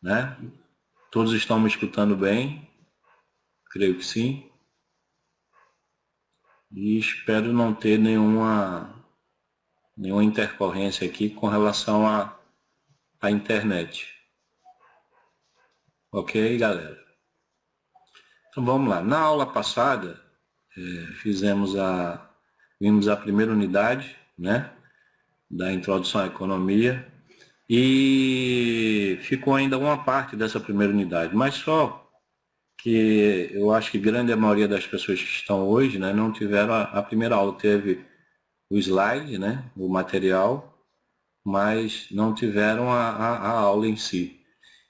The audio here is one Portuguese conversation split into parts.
né? Todos estão me escutando bem? Creio que sim. E espero não ter nenhuma intercorrência aqui com relação à internet. Ok, galera? Então vamos lá. Na aula passada, vimos a primeira unidade, né? Da introdução à economia. E ficou ainda uma parte dessa primeira unidade, mas só que eu acho que grande maioria das pessoas que estão hoje, né, não tiveram a primeira aula, teve o slide, né, o material, mas não tiveram a aula em si.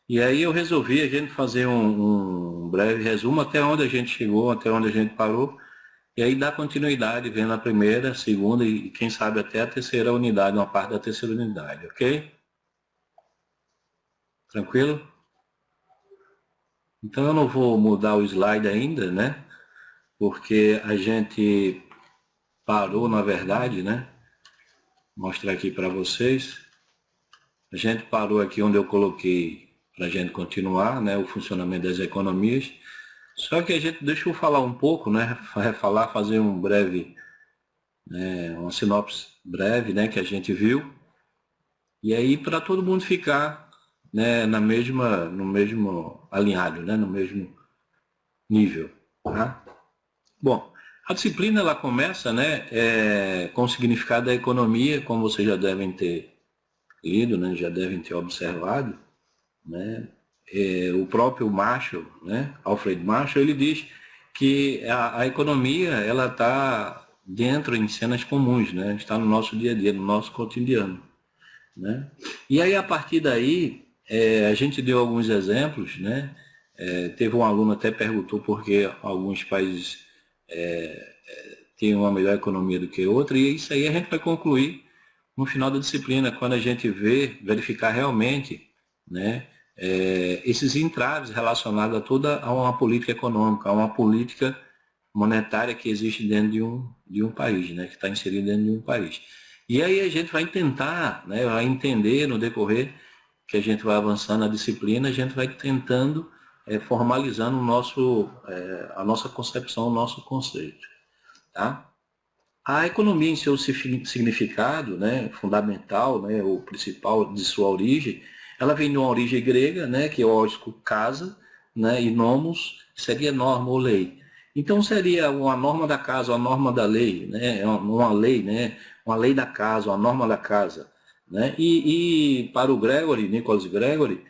E aí eu resolvi a gente fazer um breve resumo até onde a gente chegou, até onde a gente parou, e aí dar continuidade vendo a primeira, a segunda e quem sabe até a terceira unidade, uma parte da terceira unidade, ok? Tranquilo? Então eu não vou mudar o slide ainda, né? Porque a gente parou, na verdade, né? Vou mostrar aqui para vocês. A gente parou aqui onde eu coloquei para a gente continuar, né? O funcionamento das economias. Só que a gente, deixa eu falar um pouco, né? Fazer um breve, uma sinopse breve, né? Que a gente viu. E aí para todo mundo ficar, né? No mesmo alinhado, né? No mesmo nível, tá? Bom, a disciplina ela começa, né, com o significado da economia, como vocês já devem ter lido, né, já devem ter observado, né, o próprio Marshall, né, Alfred Marshall, ele diz que a economia ela está dentro em cenas comuns, né, está no nosso dia a dia, no nosso cotidiano, né. E aí a partir daí a gente deu alguns exemplos, né, teve um aluno até perguntou por que alguns países tem uma melhor economia do que outra, e isso aí a gente vai concluir no final da disciplina, quando a gente verificar realmente, né, esses entraves relacionados a uma política econômica, a uma política monetária que existe dentro de um país, né, que está inserido dentro de um país. E aí a gente vai tentar, né, vai entender no decorrer que a gente vai avançando na disciplina, a gente vai tentando formalizando a nossa concepção, o nosso conceito. Tá? A economia em seu significado, né, fundamental, né, o principal de sua origem, ela vem de uma origem grega, né, que é ósco, casa, né, e nomos seria norma ou lei. Então seria uma norma da casa, uma norma da lei, né, uma lei, né, uma lei da casa, uma norma da casa. Né? E para o Gregory, Nicholas Gregory,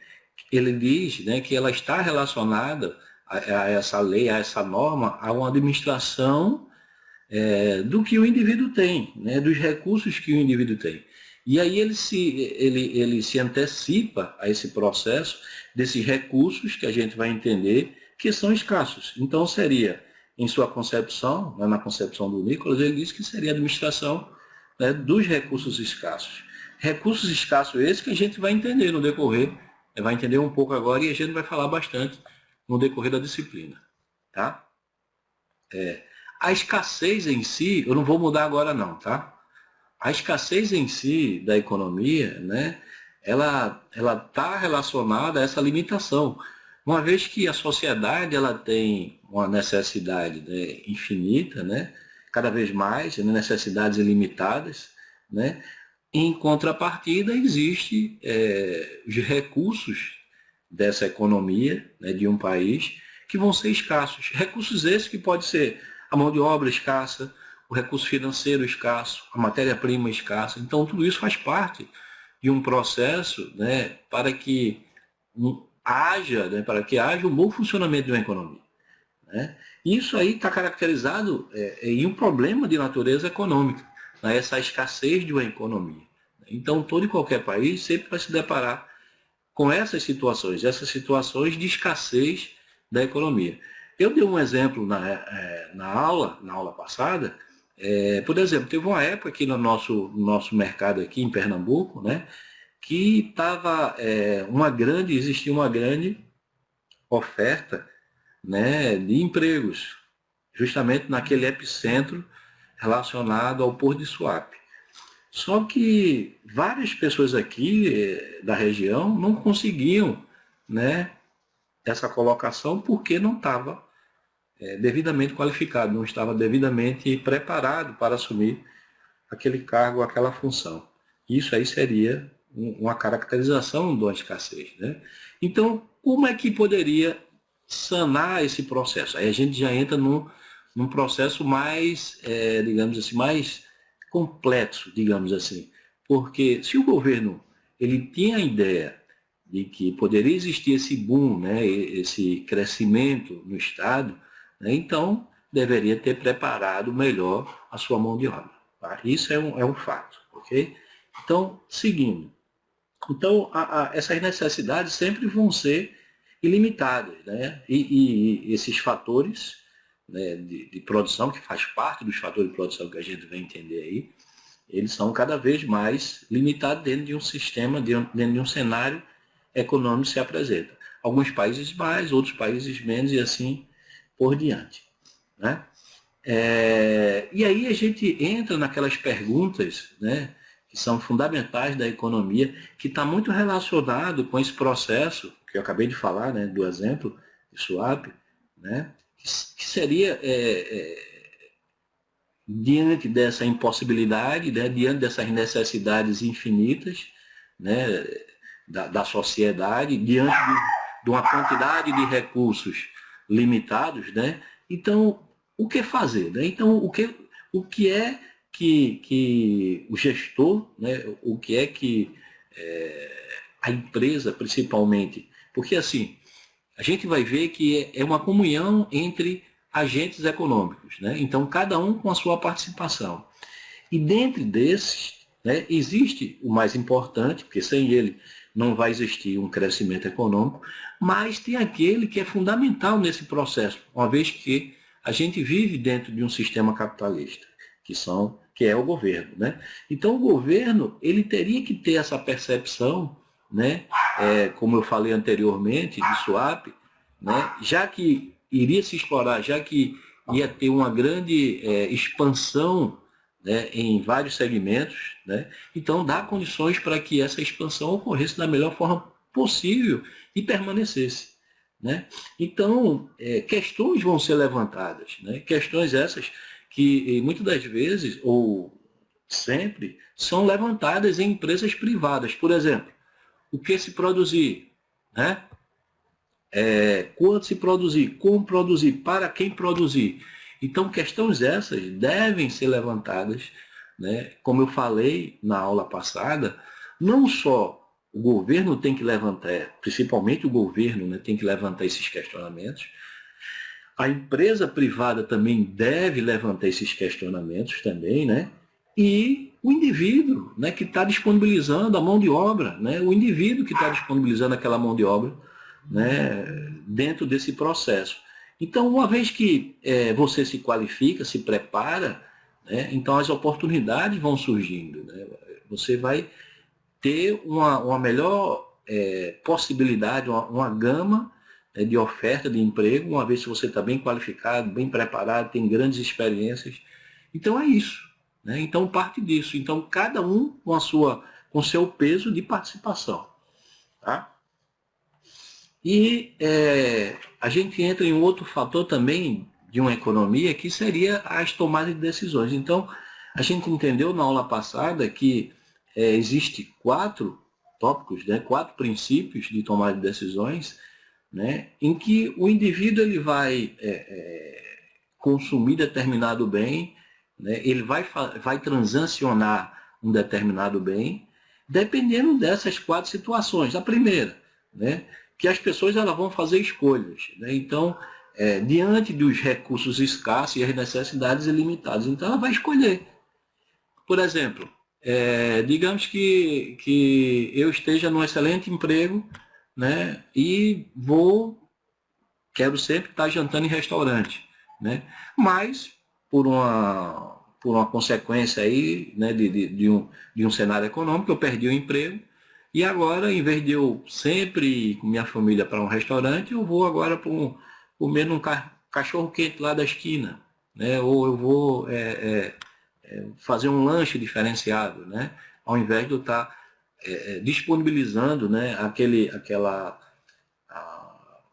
ele diz, né, que ela está relacionada a essa lei, a essa norma, a uma administração do que o indivíduo tem, né, dos recursos que o indivíduo tem. E aí ele se antecipa a esse processo desses recursos que a gente vai entender que são escassos. Então seria, em sua concepção, né, na concepção do Nicholas, ele diz que seria a administração, né, dos recursos escassos. Recursos escassos esses que a gente vai entender no decorrer, vai entender um pouco agora e a gente vai falar bastante no decorrer da disciplina. Tá? A escassez em si, eu não vou mudar agora não, tá? A escassez em si da economia, né, ela está relacionada a essa limitação. Uma vez que a sociedade ela tem uma necessidade, né, infinita, né, cada vez mais, né, necessidades ilimitadas, né, em contrapartida existe os recursos dessa economia, né, de um país que vão ser escassos. Recursos esses que pode ser a mão de obra escassa, o recurso financeiro escasso, a matéria-prima escassa. Então, tudo isso faz parte de um processo, né, para que haja um bom funcionamento de uma economia. Né? Isso aí está caracterizado em um problema de natureza econômica, né, essa escassez de uma economia. Então, todo e qualquer país sempre vai se deparar com essas situações de escassez da economia. Eu dei um exemplo na aula passada, por exemplo, teve uma época aqui no nosso mercado aqui em Pernambuco, né, que existia uma grande oferta, né, de empregos, justamente naquele epicentro relacionado ao Porto de Suape. Só que várias pessoas aqui da região não conseguiam, né, essa colocação porque não estava devidamente qualificado, não estava devidamente preparado para assumir aquele cargo, aquela função. Isso aí seria uma caracterização de uma escassez, né? Então, como é que poderia sanar esse processo? Aí a gente já entra num processo mais, digamos assim, mais complexo, digamos assim. Porque se o governo ele tinha a ideia de que poderia existir esse boom, né, esse crescimento no Estado, né, então deveria ter preparado melhor a sua mão de obra. Tá? Isso é um fato, ok? Então, seguindo. Então, essas necessidades sempre vão ser ilimitadas, né? E esses fatores, né, de produção, que faz parte dos fatores de produção que a gente vai entender aí, eles são cada vez mais limitados dentro de um sistema, dentro de um cenário econômico que se apresenta. Alguns países mais, outros países menos e assim por diante, né? E aí a gente entra naquelas perguntas, né, que são fundamentais da economia, que está muito relacionado com esse processo que eu acabei de falar, né, do exemplo de swap, né, que seria diante dessa impossibilidade, né, diante dessas necessidades infinitas, né, da sociedade, diante de uma quantidade de recursos limitados, né? Então, o que fazer? Né? Então, o que é que o gestor, né, o que é que a empresa, principalmente, porque assim, a gente vai ver que é uma comunhão entre agentes econômicos, né? Então, cada um com a sua participação. E dentre desses, né, existe o mais importante, porque sem ele não vai existir um crescimento econômico, mas tem aquele que é fundamental nesse processo, uma vez que a gente vive dentro de um sistema capitalista, que é o governo, né? Então, o governo ele teria que ter essa percepção, né, como eu falei anteriormente, de swap, né, já que iria se explorar, já que ia ter uma grande expansão, né, em vários segmentos, né? Então dá condições para que essa expansão ocorresse da melhor forma possível e permanecesse, né? Então questões vão ser levantadas, né? Questões essas que muitas das vezes ou sempre são levantadas em empresas privadas. Por exemplo, o que se produzir, né? Quanto se produzir, como produzir, para quem produzir. Então, questões essas devem ser levantadas, né? Como eu falei na aula passada, não só o governo tem que levantar, principalmente o governo, né, tem que levantar esses questionamentos, a empresa privada também deve levantar esses questionamentos também, né? E o indivíduo, né, que está disponibilizando a mão de obra, né? O indivíduo que está disponibilizando aquela mão de obra, né, dentro desse processo. Então, uma vez que você se qualifica, se prepara, né, então as oportunidades vão surgindo. Né? Você vai ter uma melhor possibilidade, uma gama de oferta de emprego, uma vez que você está bem qualificado, bem preparado, tem grandes experiências. Então é isso. Né? Então parte disso. Então cada um com seu peso de participação. Tá? E a gente entra em um outro fator também de uma economia que seria as tomadas de decisões. Então a gente entendeu na aula passada que existe 4 tópicos, né, 4 princípios de tomada de decisões, né, em que o indivíduo ele vai consumir determinado bem, né, ele vai transacionar um determinado bem, dependendo dessas 4 situações. A primeira, né, que as pessoas elas vão fazer escolhas. Né, então, diante dos recursos escassos e as necessidades ilimitadas, então ela vai escolher. Por exemplo, digamos que eu esteja num excelente emprego, né, e quero sempre estar jantando em restaurante, né, mas por uma consequência aí, né, de um cenário econômico, eu perdi o emprego e agora, em vez de eu sempre ir com minha família para um restaurante, eu vou agora comer num cachorro quente lá da esquina, né, ou eu vou fazer um lanche diferenciado, né? Ao invés de eu estar disponibilizando, né,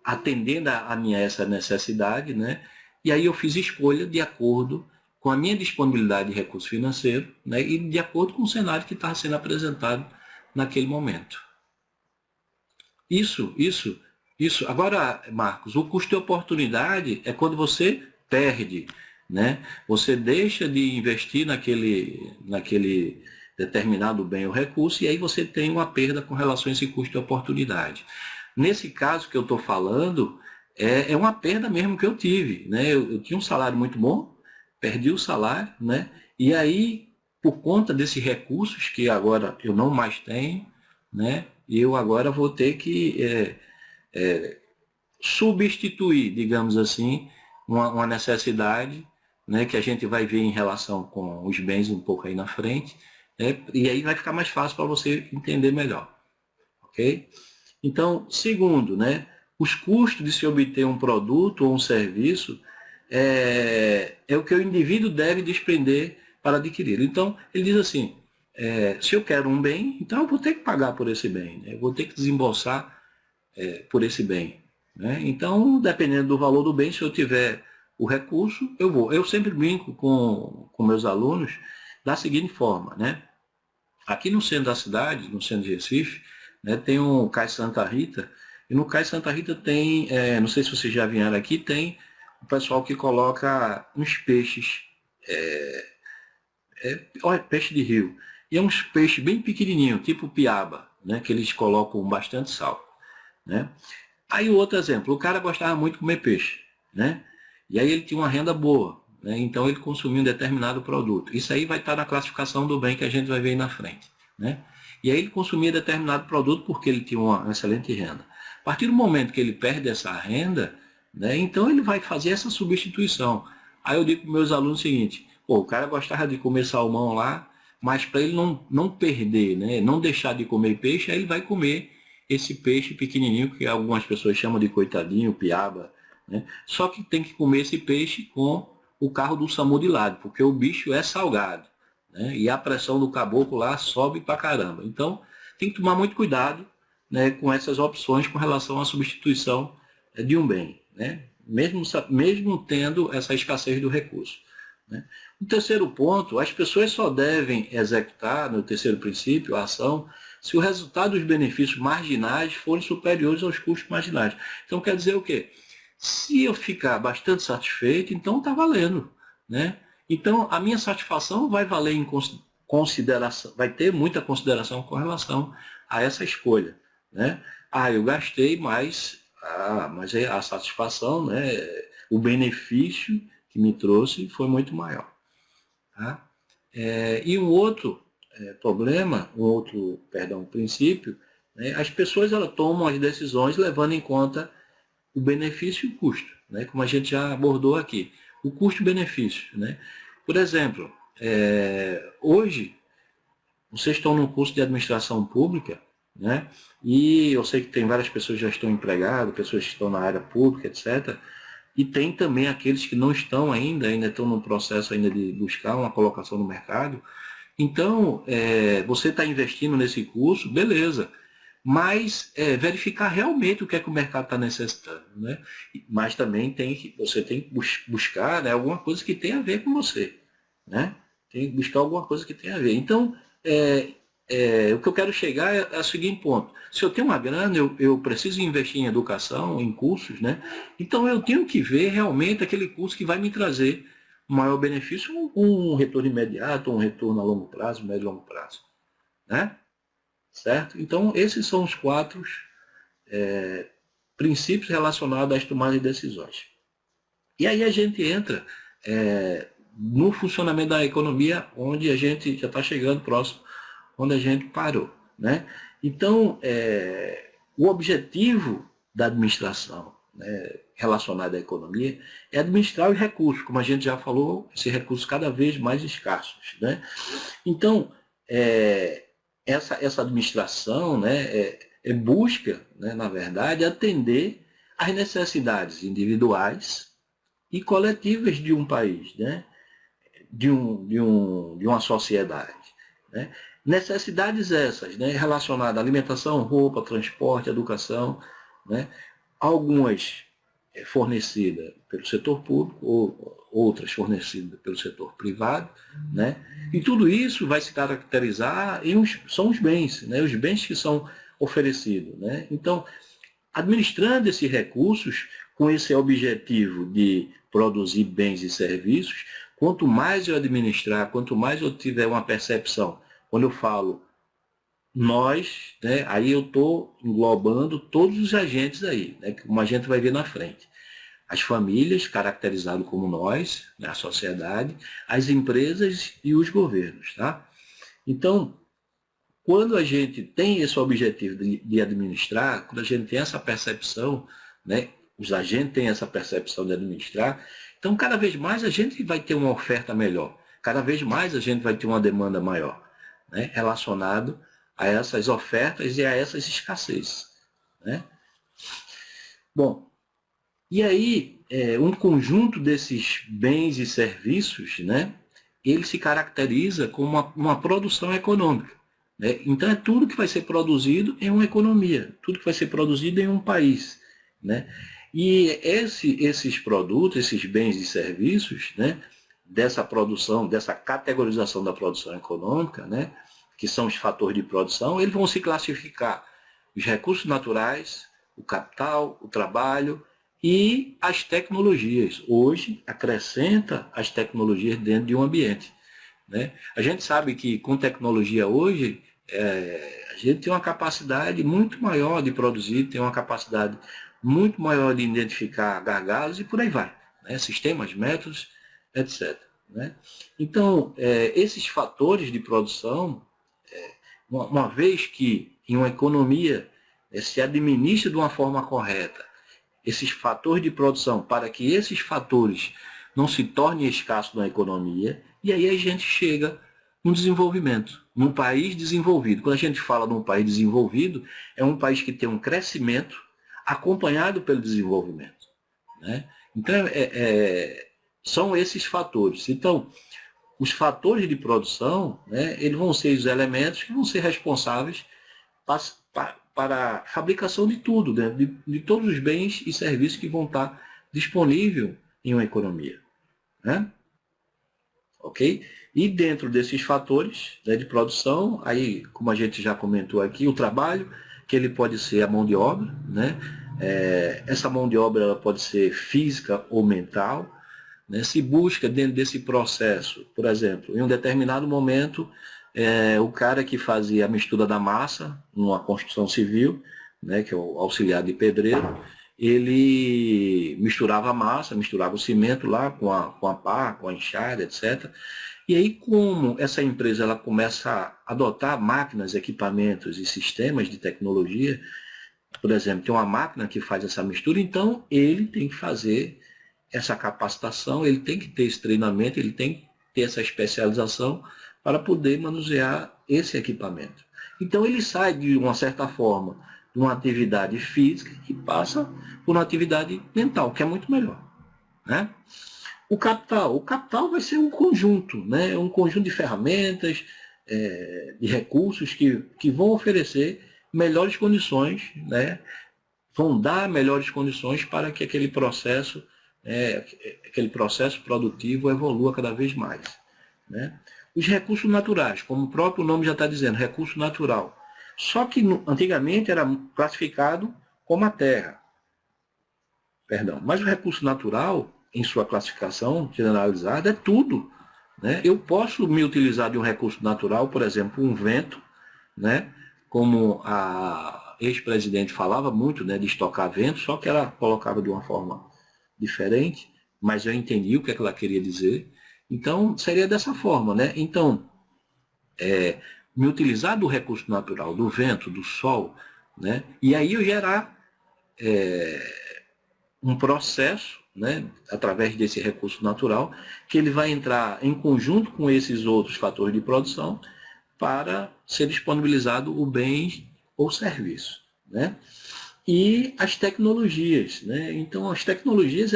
atendendo a minha essa necessidade, né? E aí eu fiz escolha de acordo com a minha disponibilidade de recurso financeiro, né? E de acordo com o cenário que estava sendo apresentado naquele momento. Isso. Agora, Marcos, o custo de oportunidade é quando você perde, né? Você deixa de investir naquele determinado bem ou recurso e aí você tem uma perda com relação a esse custo de oportunidade. Nesse caso que eu estou falando, é uma perda mesmo que eu tive, né? Eu tinha um salário muito bom, perdi o salário, né? E aí, por conta desses recursos que agora eu não mais tenho, né? Eu agora vou ter que substituir, digamos assim, uma necessidade, né, que a gente vai ver em relação com os bens um pouco aí na frente, né, e aí vai ficar mais fácil para você entender melhor. Ok? Então, segundo, né, os custos de se obter um produto ou um serviço é o que o indivíduo deve despender para adquirir. Então, ele diz assim, se eu quero um bem, então eu vou ter que pagar por esse bem, né? Eu vou ter que desembolsar por esse bem. Né? Então, dependendo do valor do bem, se eu tiver o recurso, eu vou. Eu sempre brinco com meus alunos da seguinte forma, né? Aqui no centro da cidade, no centro de Recife, né, tem um Cais Santa Rita, e no Cais Santa Rita tem, não sei se vocês já vieram aqui, tem o pessoal que coloca uns peixes, peixe de rio, e é uns peixes bem pequenininhos, tipo piaba, né, que eles colocam bastante sal. Né? Aí o outro exemplo, o cara gostava muito de comer peixe, né? E aí ele tinha uma renda boa, né? Então ele consumia um determinado produto. Isso aí vai estar na classificação do bem que a gente vai ver aí na frente, né? E aí ele consumia determinado produto porque ele tinha uma excelente renda. A partir do momento que ele perde essa renda, né? Então ele vai fazer essa substituição. Aí eu digo para meus alunos o seguinte, pô, o cara gostava de comer salmão lá, mas para ele não perder, né? Não deixar de comer peixe, aí ele vai comer esse peixe pequenininho, que algumas pessoas chamam de coitadinho, piaba, né? Só que tem que comer esse peixe com o carro do SAMU de lado, porque o bicho é salgado, né? E a pressão do caboclo lá sobe pra caramba. Então, tem que tomar muito cuidado, né, com essas opções com relação à substituição de um bem, né? Mesmo tendo essa escassez do recurso. Né? O terceiro ponto, as pessoas só devem executar, no terceiro princípio, a ação, se o resultado dos benefícios marginais forem superiores aos custos marginais. Então, quer dizer o quê? Se eu ficar bastante satisfeito, então está valendo. Né? Então, a minha satisfação vai valer em consideração, vai ter muita consideração com relação a essa escolha. Né? Eu gastei, mas a satisfação, né, o benefício que me trouxe foi muito maior. Tá? E um outro princípio, né, as pessoas elas tomam as decisões levando em conta o benefício e o custo, né, como a gente já abordou aqui. O custo-benefício. Né? Por exemplo, hoje, vocês estão no curso de administração pública, né, e eu sei que tem várias pessoas que já estão empregadas, pessoas que estão na área pública, etc., e tem também aqueles que não estão ainda estão no processo ainda de buscar uma colocação no mercado. Então, você está investindo nesse curso, beleza, mas verificar realmente o que é que o mercado está necessitando. Né? Mas também você tem que buscar, né, alguma coisa que tenha a ver com você. Né? Tem que buscar alguma coisa que tenha a ver. Então, o que eu quero chegar é o seguinte ponto. Se eu tenho uma grana, eu preciso investir em educação, em cursos, né? Então eu tenho que ver realmente aquele curso que vai me trazer um maior benefício, um retorno imediato, um retorno a longo prazo, médio e longo prazo. Né? Certo? Então esses são os 4 princípios relacionados às tomadas de decisões. E aí a gente entra no funcionamento da economia, onde a gente já está chegando próximo onde a gente parou. Né? Então, o objetivo da administração, né, relacionada à economia é administrar os recursos, como a gente já falou, esses recursos cada vez mais escassos. Né? Então, essa administração, né, busca, né, na verdade, atender às necessidades individuais e coletivas de um país, né, de uma sociedade. Né? Necessidades essas, né, relacionadas à alimentação, roupa, transporte, educação, né, algumas fornecidas pelo setor público, ou outras fornecidas pelo setor privado, né? E tudo isso vai se caracterizar são os bens, né? Os bens que são oferecidos, né? Então, administrando esses recursos com esse objetivo de produzir bens e serviços, quanto mais eu administrar, quanto mais eu tiver uma percepção, quando eu falo nós, né, aí eu estou englobando todos os agentes aí, né, como a gente vai ver na frente. As famílias, caracterizadas como nós, né, a sociedade, as empresas e os governos. Tá? Então, quando a gente tem esse objetivo de administrar, quando a gente tem essa percepção, né, os agentes têm essa percepção de administrar, então cada vez mais a gente vai ter uma oferta melhor, cada vez mais a gente vai ter uma demanda maior, né, relacionado a essas ofertas e a essas escassez. Né? Bom, e aí um conjunto desses bens e serviços, né, ele se caracteriza como uma produção econômica. Né? Então é tudo que vai ser produzido em uma economia, tudo que vai ser produzido em um país. Né? E esses produtos, esses bens e serviços, né, dessa produção, dessa categorização da produção econômica, né, que são os fatores de produção, eles vão se classificar os recursos naturais, o capital, o trabalho e as tecnologias. Hoje, acrescenta as tecnologias dentro de um ambiente. Né? A gente sabe que com tecnologia hoje, a gente tem uma capacidade muito maior de produzir, tem uma capacidade muito maior de identificar gargalos e por aí vai. Né? Sistemas, métodos, etc. Né? Então, esses fatores de produção, uma vez que em uma economia se administra de uma forma correta esses fatores de produção para que esses fatores não se tornem escassos na economia, e aí a gente chega no desenvolvimento, num país desenvolvido. Quando a gente fala num país desenvolvido, é um país que tem um crescimento acompanhado pelo desenvolvimento. Né? Então, são esses fatores. Então, os fatores de produção, né, eles vão ser os elementos que vão ser responsáveis para a fabricação de tudo, né, de todos os bens e serviços que vão estar disponíveis em uma economia. Né? Ok? E dentro desses fatores, né, de produção, aí, como a gente já comentou aqui, o trabalho, que ele pode ser a mão de obra, né? Essa mão de obra ela pode ser física ou mental. Né? Se busca dentro desse processo, por exemplo, em um determinado momento, o cara que fazia a mistura da massa numa construção civil, né, que é o auxiliar de pedreiro, ele misturava a massa, misturava o cimento lá com a pá, com a enxada, etc. E aí, como essa empresa ela começa a adotar máquinas, equipamentos e sistemas de tecnologia, por exemplo, tem uma máquina que faz essa mistura, então ele tem que fazer essa capacitação, ele tem que ter esse treinamento, ele tem que ter essa especialização para poder manusear esse equipamento. Então ele sai de uma certa forma de uma atividade física e passa por uma atividade mental, que é muito melhor. Né? O capital vai ser um conjunto, né? Um conjunto de ferramentas, de recursos que vão oferecer melhores condições, né? Vão dar melhores condições para que aquele processo produtivo evolua cada vez mais. Né? Os recursos naturais, como o próprio nome já está dizendo, recurso natural. Só que antigamente era classificado como a terra. Perdão. Mas o recurso natural, em sua classificação generalizada, é tudo. Né? Eu posso me utilizar de um recurso natural, por exemplo, um vento, né? Como a ex-presidente falava muito, né, de estocar vento, só que ela colocava de uma forma diferente, mas eu entendi o que ela queria dizer. Então, seria dessa forma. Né? Então, me utilizar do recurso natural, do vento, do sol, né? E aí eu gerar um processo, né, através desse recurso natural, que ele vai entrar em conjunto com esses outros fatores de produção para ser disponibilizado o bem ou serviço. Né? E as tecnologias. Né? Então, as tecnologias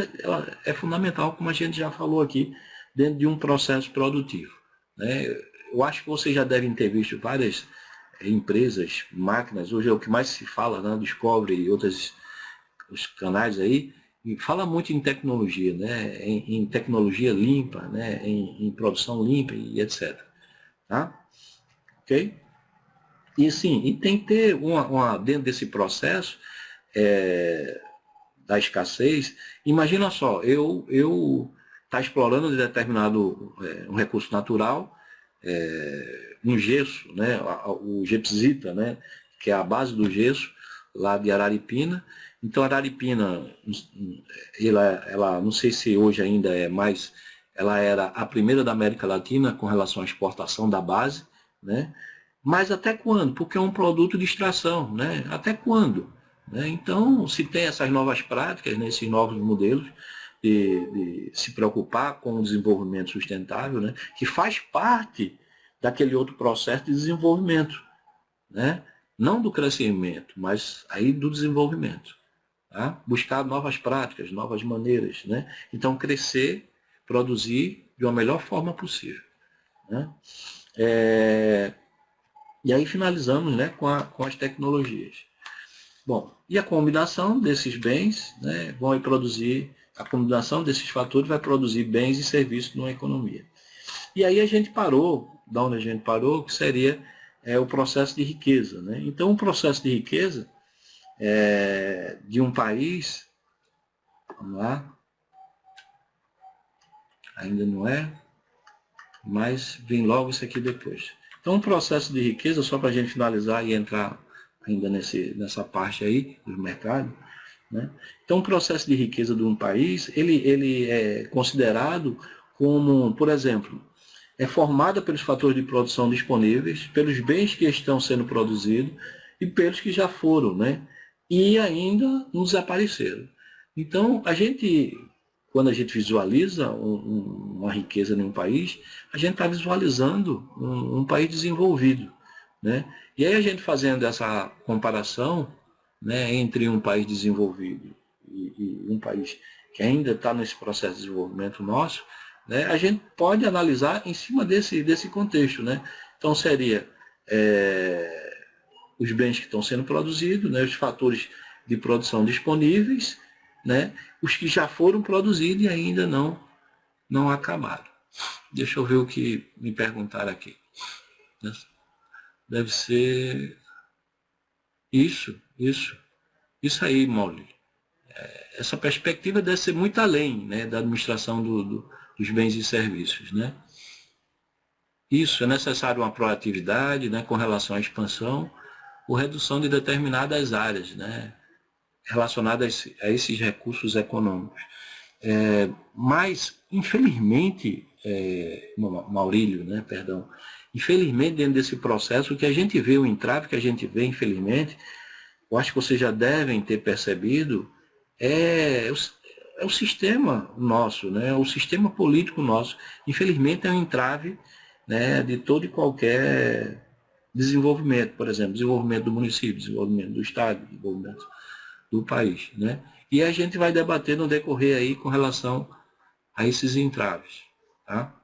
é fundamental, como a gente já falou aqui, dentro de um processo produtivo. Né? Eu acho que vocês já devem ter visto várias empresas, máquinas, hoje é o que mais se fala, né? Discovery e outras os canais aí, e fala muito em tecnologia, né? Em tecnologia limpa, né? Em produção limpa e etc. Tá? Ok? E sim, e tem que ter dentro desse processo da escassez, imagina só, eu tá explorando um determinado um recurso natural, um gesso, né, o gepsita, né, que é a base do gesso, lá de Araripina. Então, Araripina, ela não sei se hoje ainda é mais, ela era a primeira da América Latina com relação à exportação da base, né? Mas até quando? Porque é um produto de extração, né? Até quando? Né? Então, se tem essas novas práticas, né, esses novos modelos de se preocupar com o desenvolvimento sustentável, né, que faz parte daquele outro processo de desenvolvimento, né? Não do crescimento, mas aí do desenvolvimento. Tá? Buscar novas práticas, novas maneiras. Né? Então, crescer, produzir de uma melhor forma possível. Né? E aí finalizamos, né, com as tecnologias. Bom, e a combinação desses bens, né, vão produzir, a combinação desses fatores vai produzir bens e serviços numa economia. E aí a gente parou, da onde a gente parou, que seria o processo de riqueza. Né? Então, o processo de riqueza de um país, vamos lá, ainda não é, mas vem logo isso aqui depois. Então, o processo de riqueza, só para a gente finalizar e entrar ainda nessa parte aí do mercado, né? Então, o processo de riqueza de um país, ele é considerado como, por exemplo, é formada pelos fatores de produção disponíveis, pelos bens que estão sendo produzidos e pelos que já foram, né? E ainda não desapareceram. Então, quando a gente visualiza uma riqueza em um país, a gente está visualizando um país desenvolvido, né? E aí a gente fazendo essa comparação, né, entre um país desenvolvido e um país que ainda está nesse processo de desenvolvimento nosso, né, a gente pode analisar em cima desse contexto. Né? Então, seria os bens que estão sendo produzidos, né, os fatores de produção disponíveis, né, os que já foram produzidos e ainda não acabaram. Deixa eu ver o que me perguntaram aqui. Deve ser isso aí, Mauli. Essa perspectiva deve ser muito além, né, da administração dos bens e serviços. Né? Isso, é necessário uma proatividade, né, com relação à expansão ou redução de determinadas áreas, né, relacionadas a esses recursos econômicos. Mas, infelizmente, Maurílio, né, perdão, infelizmente, dentro desse processo, o que a gente vê, o entrave que a gente vê, infelizmente, eu acho que vocês já devem ter percebido, é o sistema nosso, né? O sistema político nosso. Infelizmente, é um entrave, né, de todo e qualquer desenvolvimento, por exemplo, desenvolvimento do município, desenvolvimento do estado, desenvolvimento do país. Né? E a gente vai debater no decorrer aí com relação a esses entraves. Tá?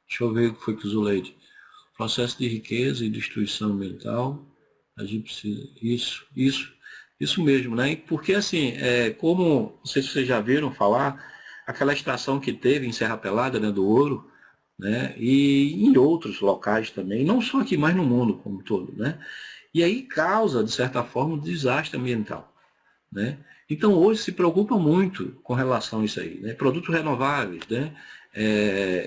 Deixa eu ver o que foi que o Zuleide. Processo de riqueza e destruição ambiental. A gente precisa. Isso mesmo, né? Porque assim, como, não sei se vocês já viram falar, aquela extração que teve em Serra Pelada, né, do ouro, né? E em outros locais também, não só aqui, mas no mundo como um todo, né? E aí causa, de certa forma, um desastre ambiental, né? Então hoje se preocupa muito com relação a isso aí, né? Produtos renováveis, né?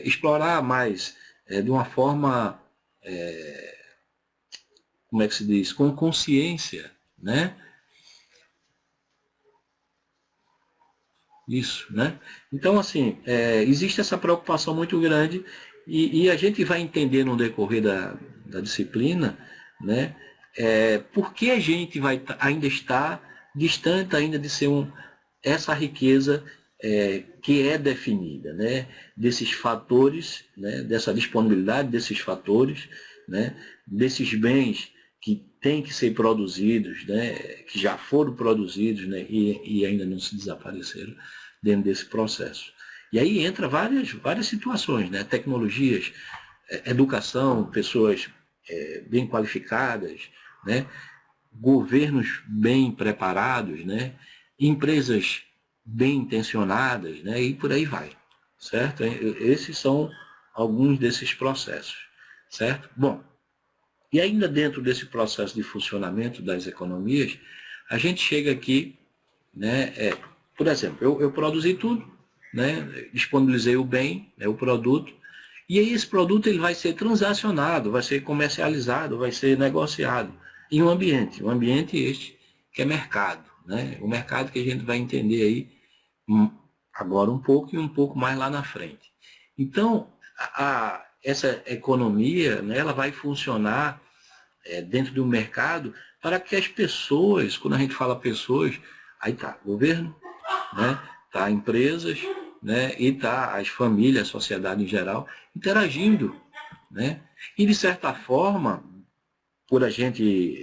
Explorar mais de uma forma, como é que se diz, com consciência, né? Isso, né? Então, assim, existe essa preocupação muito grande e a gente vai entender no decorrer da disciplina, né? Por que a gente ainda está distante ainda de ser essa riqueza que é definida, né? Desses fatores, né? Dessa disponibilidade desses fatores, né? Desses bens que têm que ser produzidos, né? Que já foram produzidos, né? E ainda não se desapareceram dentro desse processo. E aí entra várias situações, né? Tecnologias, educação, pessoas bem qualificadas, né? Governos bem preparados, né? empresas bem intencionadas, né? E por aí vai, certo? Esses são alguns desses processos, certo? Bom, e ainda dentro desse processo de funcionamento das economias, a gente chega aqui, né? Por exemplo, eu produzi tudo, né? Disponibilizei o bem, né, o produto, e aí esse produto ele vai ser transacionado, vai ser comercializado, vai ser negociado em um ambiente este que é mercado, né? O mercado que a gente vai entender aí agora um pouco e um pouco mais lá na frente. Então, essa economia, né, ela vai funcionar dentro de um mercado para que as pessoas, quando a gente fala pessoas, aí tá governo, né, tá empresas, né, e tá as famílias, a sociedade em geral, interagindo, né? E de certa forma, por a gente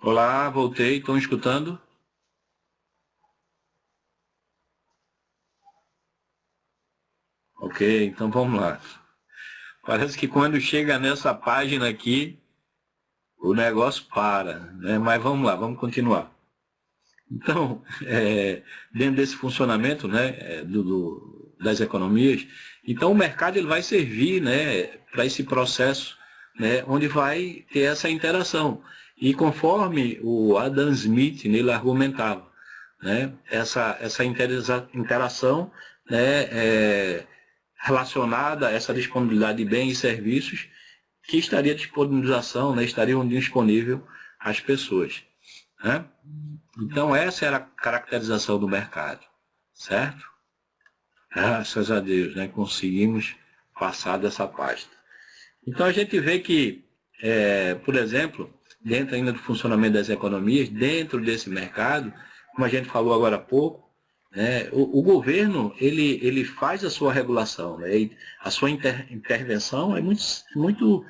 Olá, voltei, estão escutando? Ok, então vamos lá. Parece que quando chega nessa página aqui, o negócio para, né? Mas vamos lá, vamos continuar. Então, dentro desse funcionamento, né, das economias, então o mercado ele vai servir, né, para esse processo, né, onde vai ter essa interação. E conforme o Adam Smith nele argumentava, né, essa interação, né, relacionada a essa disponibilidade de bens e serviços que estaria disponibilização, né, estariam disponíveis às pessoas, né? Então, essa era a caracterização do mercado, certo? Graças a Deus, né? Conseguimos passar dessa página. Então, a gente vê que, por exemplo, dentro ainda do funcionamento das economias, dentro desse mercado, como a gente falou agora há pouco, né, o governo ele faz a sua regulação, né, e a sua intervenção é muito,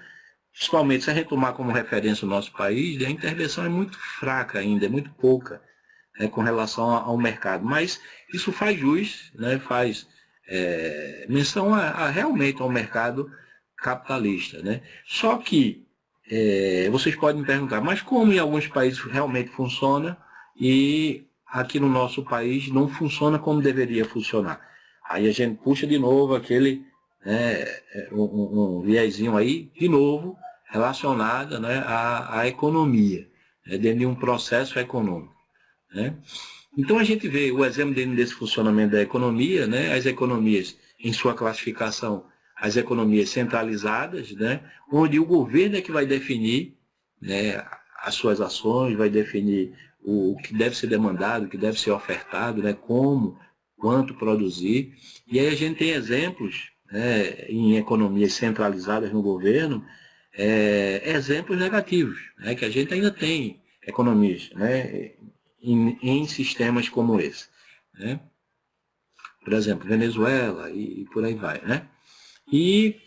principalmente se a gente tomar como referência o nosso país, a intervenção é muito fraca ainda, é muito pouca, com relação ao mercado. Mas isso faz jus, né, faz menção realmente ao mercado capitalista. Né? Só que vocês podem me perguntar, mas como em alguns países realmente funciona e aqui no nosso país não funciona como deveria funcionar? Aí a gente puxa de novo aquele um viezinho aí, de novo, relacionado, né, à economia, dentro de um processo econômico. Né? Então a gente vê o exemplo desse funcionamento da economia, né? As economias em sua classificação, as economias centralizadas, né? Onde o governo é que vai definir, né, as suas ações, vai definir o que deve ser demandado, o que deve ser ofertado, né? Como, quanto produzir. E aí a gente tem exemplos, né, em economias centralizadas no governo, exemplos negativos, né? Que a gente ainda tem economias, né? Em sistemas como esse, né? Por exemplo, Venezuela e por aí vai, né? E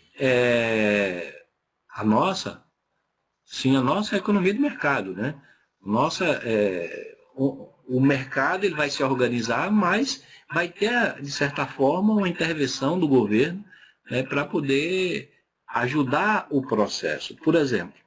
a nossa, sim, a nossa é a economia de mercado, né? Nossa, o mercado ele vai se organizar, mas vai ter, de certa forma, uma intervenção do governo, né, para poder ajudar o processo. Por exemplo,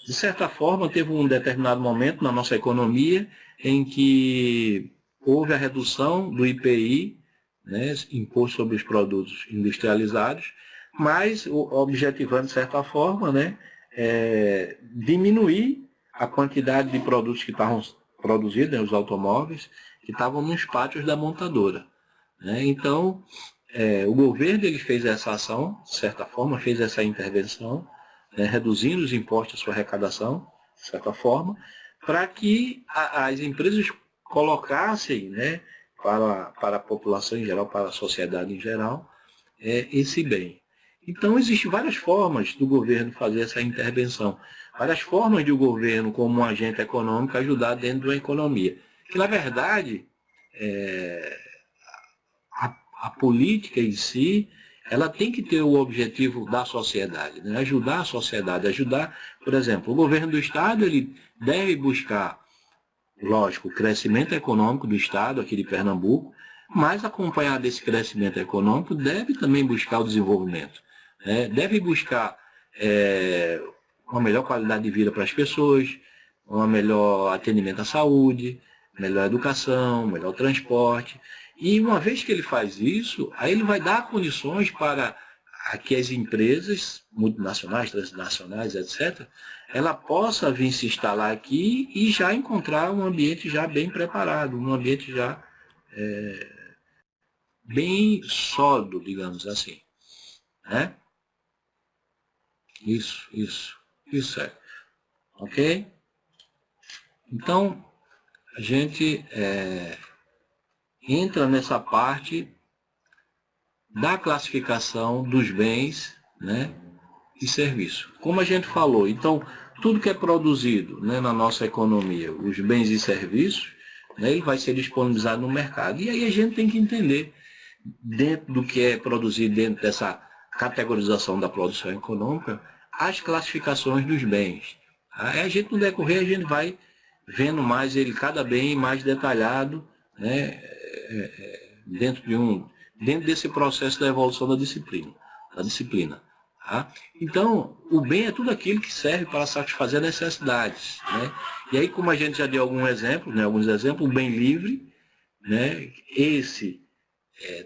de certa forma, teve um determinado momento na nossa economia em que houve a redução do IPI, né, imposto sobre os produtos industrializados, mas objetivando, de certa forma, né, diminuir a quantidade de produtos que estavam produzidos, né, os automóveis, que estavam nos pátios da montadora. Né? Então, o governo ele fez essa ação, de certa forma, fez essa intervenção, né, reduzindo os impostos à sua arrecadação, de certa forma, para que as empresas colocassem, né, para a população em geral, para a sociedade em geral, esse bem. Então, existem várias formas do governo fazer essa intervenção, várias formas de o governo, como um agente econômico, ajudar dentro da economia. Que, na verdade, a política em si, ela tem que ter o objetivo da sociedade, né? Ajudar a sociedade, ajudar, por exemplo, o governo do Estado, ele deve buscar, lógico, o crescimento econômico do Estado, aqui de Pernambuco, mas acompanhado desse crescimento econômico, deve também buscar o desenvolvimento, né? Deve buscar uma melhor qualidade de vida para as pessoas, um melhor atendimento à saúde, melhor educação, melhor transporte. E uma vez que ele faz isso, aí ele vai dar condições para que as empresas multinacionais, transnacionais, etc., ela possa vir se instalar aqui e já encontrar um ambiente já bem preparado, um ambiente já bem sólido, digamos assim. Né? Isso é. Ok? Então, a gente entra nessa parte da classificação dos bens, né, e serviços. Como a gente falou, então, tudo que é produzido, né, na nossa economia, os bens e serviços, né, ele vai ser disponibilizado no mercado. E aí a gente tem que entender, dentro do que é produzido, dentro dessa categorização da produção econômica, as classificações dos bens. Aí a gente, no decorrer, a gente vai vendo mais ele cada bem mais detalhado, né, dentro desse processo da evolução da disciplina. Tá? Então, o bem é tudo aquilo que serve para satisfazer necessidades. Né? E aí, como a gente já deu alguns exemplos, o bem livre, né, esse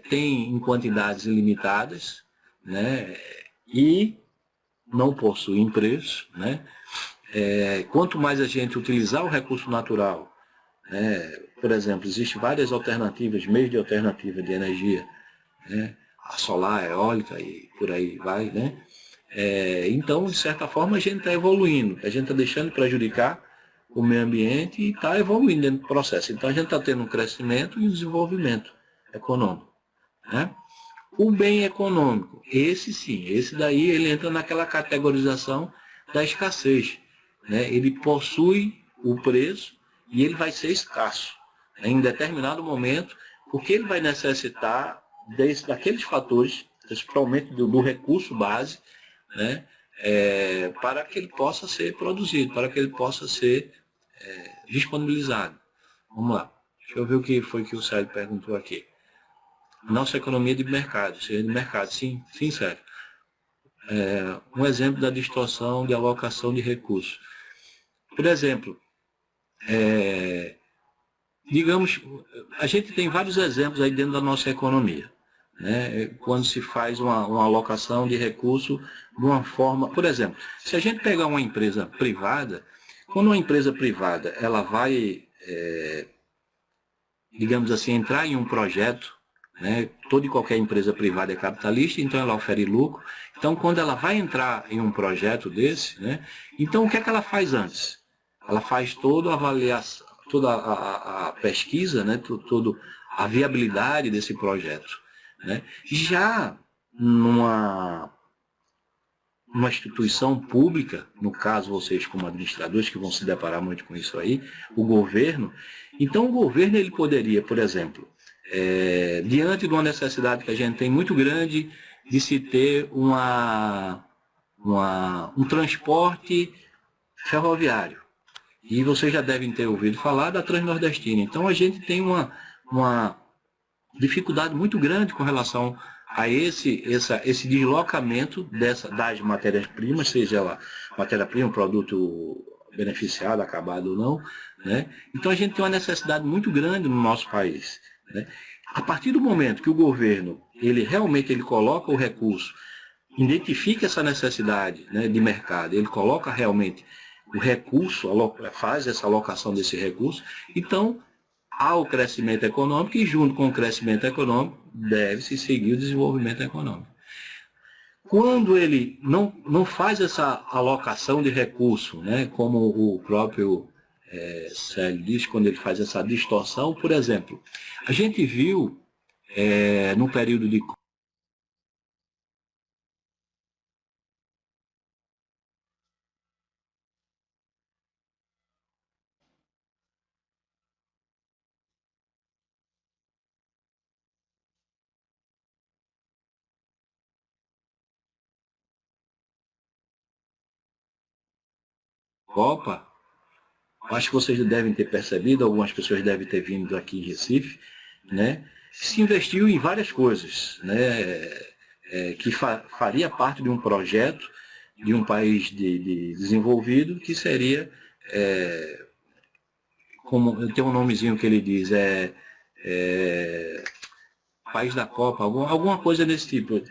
tem em quantidades ilimitadas, né, e não possui preço. Né? Quanto mais a gente utilizar o recurso natural, por exemplo, existem várias alternativas, meios de alternativa de energia, né? A solar, a eólica e por aí vai, né? Então, de certa forma, a gente está evoluindo, a gente está deixando de prejudicar o meio ambiente e está evoluindo dentro do processo. Então, a gente está tendo um crescimento e um desenvolvimento econômico. Né? O bem econômico, esse sim, esse daí ele entra naquela categorização da escassez. Né? Ele possui o preço e ele vai ser escasso em determinado momento, porque ele vai necessitar daqueles fatores, principalmente do recurso base, né? Para que ele possa ser produzido, para que ele possa ser disponibilizado. Vamos lá, deixa eu ver o que foi que o Sérgio perguntou aqui. Nossa economia de mercado, sim, Sérgio. Um exemplo da distorção de alocação de recursos. Por exemplo, digamos, a gente tem vários exemplos aí dentro da nossa economia. Né? Quando se faz uma alocação de recurso de uma forma... Por exemplo, se a gente pegar uma empresa privada, quando uma empresa privada ela vai, digamos assim, entrar em um projeto, né? Toda e qualquer empresa privada é capitalista, então ela ofere lucro. Então, quando ela vai entrar em um projeto desse, né? Então o que é que ela faz antes? Ela faz toda a avaliação, toda a pesquisa, né? Toda a viabilidade desse projeto. Né? Já numa instituição pública, no caso vocês como administradores que vão se deparar muito com isso aí, o governo, então o governo ele poderia, por exemplo, diante de uma necessidade que a gente tem muito grande de se ter um transporte ferroviário. E vocês já devem ter ouvido falar da Transnordestina. Então a gente tem uma dificuldade muito grande com relação a esse deslocamento das matérias-primas, seja lá matéria-prima, produto beneficiado, acabado ou não. Né? Então a gente tem uma necessidade muito grande no nosso país. Né? A partir do momento que o governo realmente coloca o recurso, identifica essa necessidade, né, de mercado, ele coloca realmente o recurso, faz essa alocação desse recurso, então há o crescimento econômico e junto com o crescimento econômico deve-se seguir o desenvolvimento econômico. Quando ele não faz essa alocação de recurso, né, como o próprio Célio diz, quando ele faz essa distorção, por exemplo, a gente viu no período de Copa, acho que vocês devem ter percebido, algumas pessoas devem ter vindo aqui em Recife, né? Se investiu em várias coisas, né? Que faria parte de um projeto de um país desenvolvido, que seria, como tem um nomezinho que ele diz, país da Copa, alguma coisa desse tipo.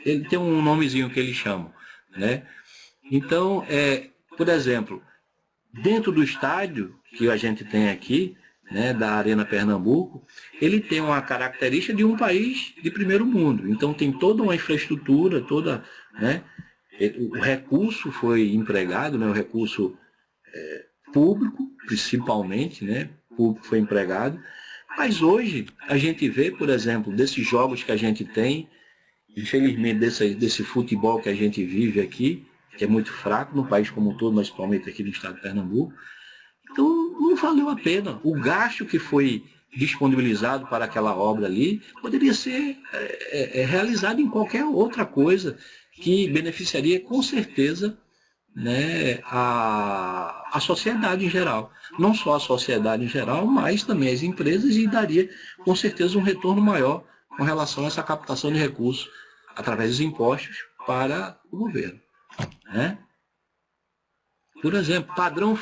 Ele tem um nomezinho que eles chamam. Né? Então, por exemplo, dentro do estádio que a gente tem aqui, né, da Arena Pernambuco, ele tem uma característica de um país de primeiro mundo. Então tem toda uma infraestrutura, né, o recurso foi empregado, né, o recurso público, principalmente, né, público foi empregado. Mas hoje a gente vê, por exemplo, desses jogos que a gente tem, infelizmente desse futebol que a gente vive aqui, que é muito fraco no país como um todo, mas principalmente aqui no estado de Pernambuco. Então, não valeu a pena. O gasto que foi disponibilizado para aquela obra ali poderia ser realizado em qualquer outra coisa que beneficiaria, com certeza, né, a sociedade em geral. Não só a sociedade em geral, mas também as empresas, e daria com certeza um retorno maior com relação a essa captação de recursos através dos impostos para o governo, né? Por exemplo, padrão.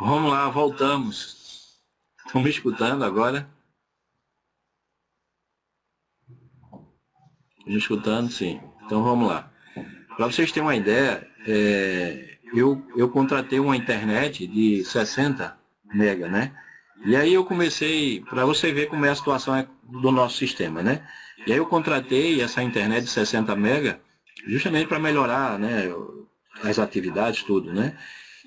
Vamos lá, voltamos. Estão me escutando agora? Estão me escutando, sim. Então vamos lá. Para vocês terem uma ideia, eu contratei uma internet de 60 mega, né? E aí eu comecei, para você ver como é a situação do nosso sistema, né? E aí eu contratei essa internet de 60 mega justamente para melhorar, né, as atividades, tudo, né?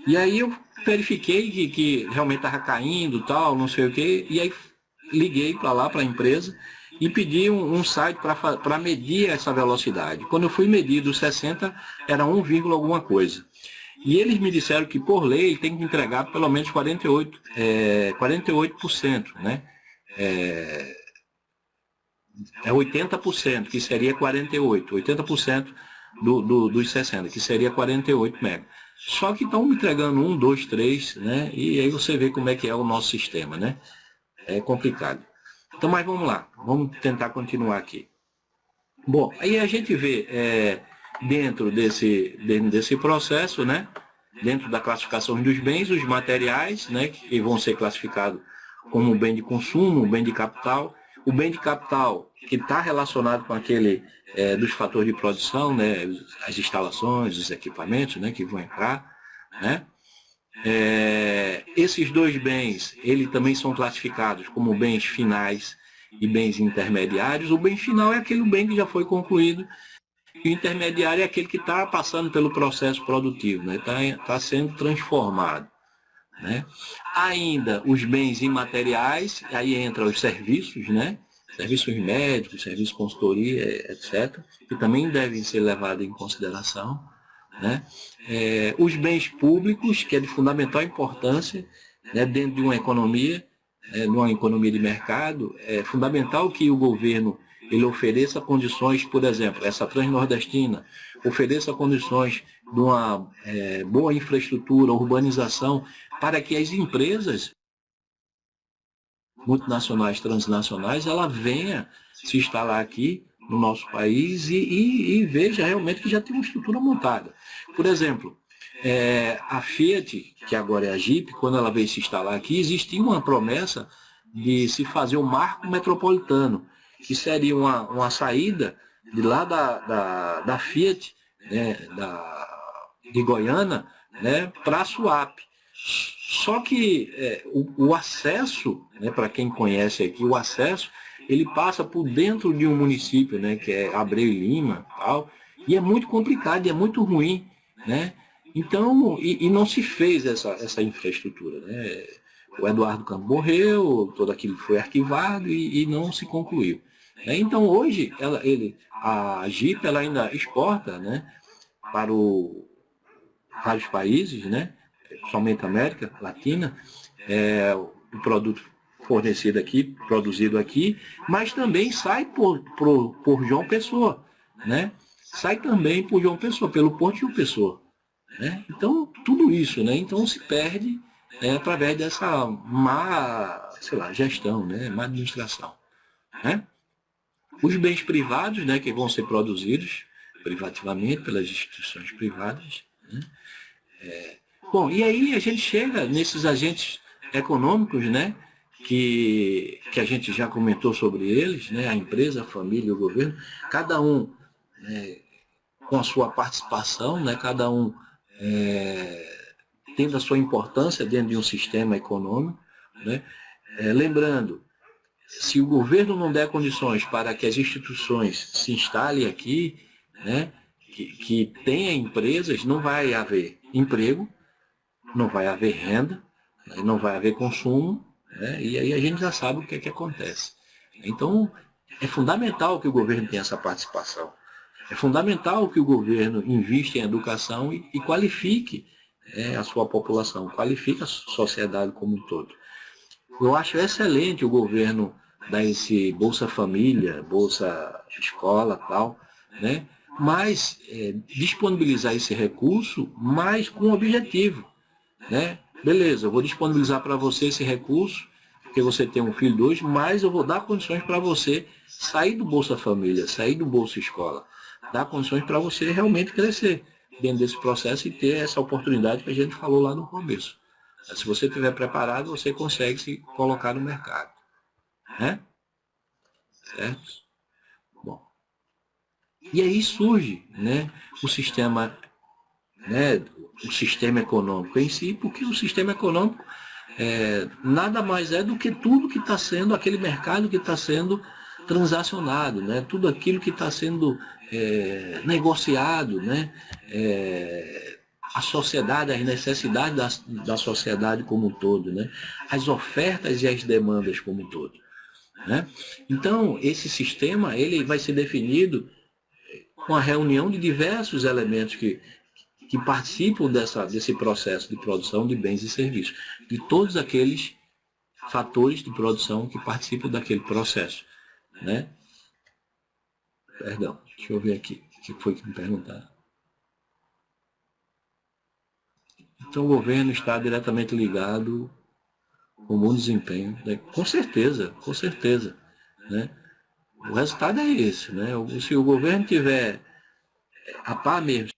E aí eu verifiquei que realmente estava caindo, tal, não sei o quê, e aí liguei para lá, para a empresa, e pedi um site para medir essa velocidade. Quando eu fui medir dos 60, era 1, alguma coisa. E eles me disseram que, por lei, tem que entregar pelo menos 48%, né? É 80%, que seria 48%. 80% dos 60, que seria 48 mega. Só que estão me entregando 1, 2, 3, né? E aí você vê como é que é o nosso sistema, né? É complicado. Então, mas vamos lá, vamos tentar continuar aqui. Bom, aí a gente vê dentro desse processo, né? Dentro da classificação dos bens, os materiais, né? Que vão ser classificados como bem de consumo, bem de capital. O bem de capital que está relacionado com aquele dos fatores de produção, né? As instalações, os equipamentos, né? Que vão entrar, né? Esses dois bens, eles também são classificados como bens finais e bens intermediários. O bem final é aquele bem que já foi concluído, e o intermediário é aquele que está passando pelo processo produtivo, né? Tá sendo transformado, né? Ainda os bens imateriais, aí entra os serviços, né? Serviços médicos, serviços de consultoria, etc., que também devem ser levados em consideração, né? Os bens públicos, que é de fundamental importância, né, dentro de uma economia, numa economia de mercado, é fundamental que o governo ele ofereça condições, por exemplo, essa Transnordestina ofereça condições de uma boa infraestrutura, urbanização, para que as empresas multinacionais, transnacionais, ela venha se instalar aqui no nosso país e veja realmente que já tem uma estrutura montada. Por exemplo, a Fiat, que agora é a Jeep, quando ela veio se instalar aqui, existia uma promessa de se fazer um marco metropolitano, que seria uma saída de lá da Fiat, né, de Goiânia, né, para a Suape. Só que o acesso, né, para quem conhece aqui, o acesso, ele passa por dentro de um município, né, que é Abreu e Lima, tal, e é muito complicado, e é muito ruim, né? Então, e não se fez essa infraestrutura, né? O Eduardo Campos morreu, todo aquilo foi arquivado e não se concluiu. Né? Então, hoje, a Jeep ela ainda exporta, né, para vários países, né, somente América Latina, o produto fornecido aqui, produzido aqui, mas também sai por João Pessoa, né? Sai também por João Pessoa, pelo Porto de João Pessoa, né? Então, tudo isso, né? Então se perde através dessa má, sei lá, gestão, né? Má administração, né? Os bens privados, né, que vão ser produzidos privativamente pelas instituições privadas, né? Bom, e aí a gente chega nesses agentes econômicos, né, que a gente já comentou sobre eles, né, a empresa, a família, o governo, cada um com a sua participação, né, cada um tendo a sua importância dentro de um sistema econômico, né. Lembrando, se o governo não der condições para que as instituições se instalem aqui, né, que tenha empresas, não vai haver emprego, não vai haver renda, né, não vai haver consumo, né, e aí a gente já sabe o que é que acontece. Então, é fundamental que o governo tenha essa participação. É fundamental que o governo invista em educação e qualifique a sua população, qualifique a sociedade como um todo. Eu acho excelente o governo dar esse Bolsa Família, Bolsa Escola tal, né? Mas disponibilizar esse recurso, mas com objetivo, né? Beleza, eu vou disponibilizar para você esse recurso, porque você tem um filho de hoje, mas eu vou dar condições para você sair do Bolsa Família, sair do Bolsa Escola, dar condições para você realmente crescer dentro desse processo e ter essa oportunidade que a gente falou lá no começo. Se você estiver preparado, você consegue se colocar no mercado, né? Certo? Bom, e aí surge, né, né, o sistema econômico em si, porque o sistema econômico nada mais é do que tudo que está sendo, aquele mercado que está sendo transacionado, né? Tudo aquilo que está sendo negociado, né? A sociedade, as necessidades da sociedade como um todo, né? As ofertas e as demandas como um todo, né? Então, esse sistema ele vai ser definido com a reunião de diversos elementos que participam desse processo de produção de bens e serviços, de todos aqueles fatores de produção que participam daquele processo, né? Perdão, deixa eu ver aqui, o que foi que me perguntaram. Então o governo está diretamente ligado com o bom desempenho, né? Com certeza, né? O resultado é esse, né? Se o governo tiver a par mesmo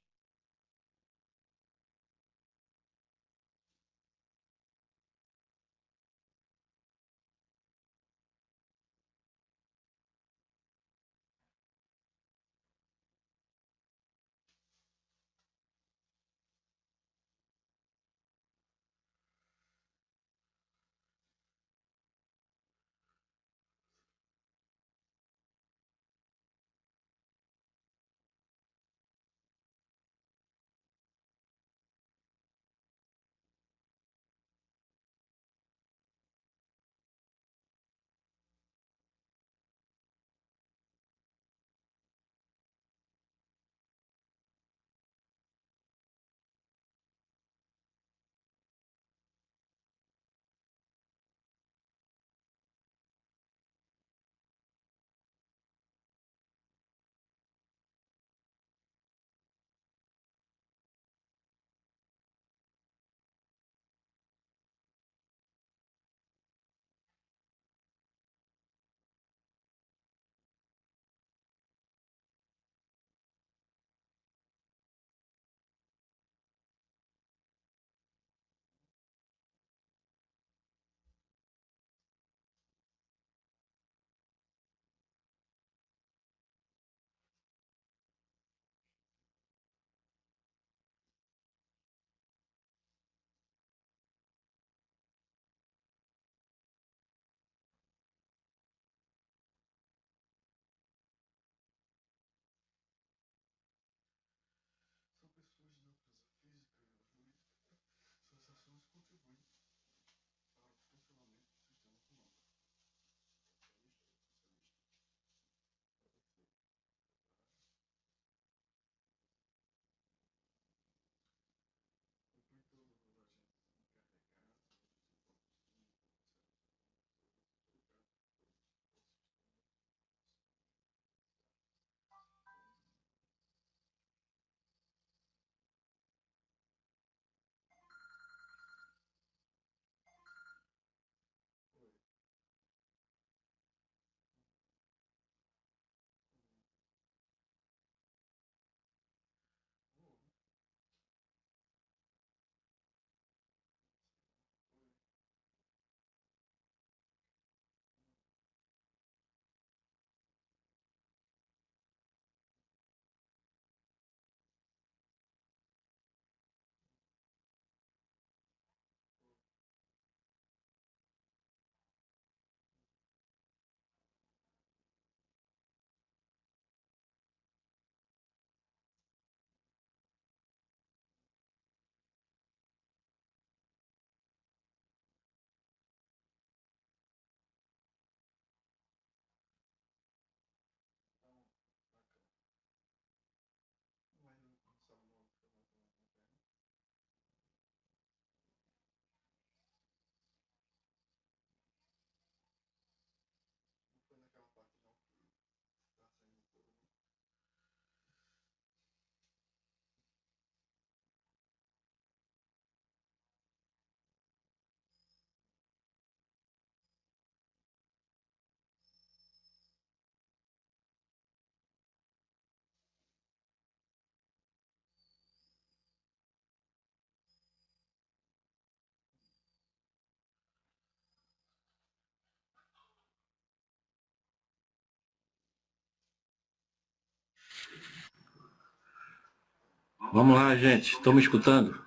Vamos lá, gente. Estão me escutando?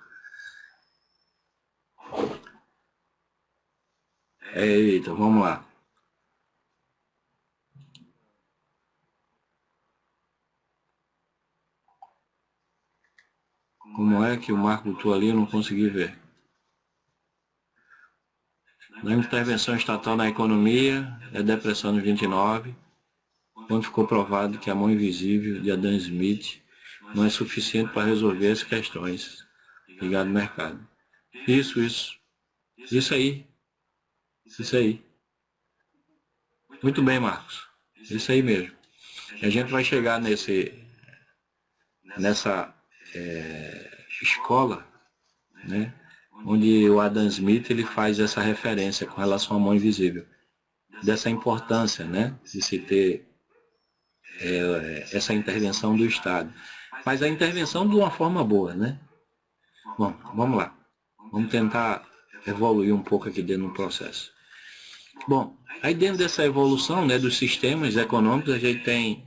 Eita, vamos lá. Como é que o Marco botou ali? Eu não consegui ver. Na intervenção estatal na economia, é depressão de 29, quando ficou provado que a mão invisível de Adam Smith não é suficiente para resolver as questões ligadas ao mercado. Isso. Isso aí. Isso aí. Muito bem, Marcos. Isso aí mesmo. A gente vai chegar nessa escola, né, onde o Adam Smith ele faz essa referência com relação à mão invisível, dessa importância, né, de se ter essa intervenção do Estado. Mas a intervenção de uma forma boa, né? Bom, vamos lá. Vamos tentar evoluir um pouco aqui dentro do processo. Bom, aí dentro dessa evolução, né, dos sistemas econômicos, a gente tem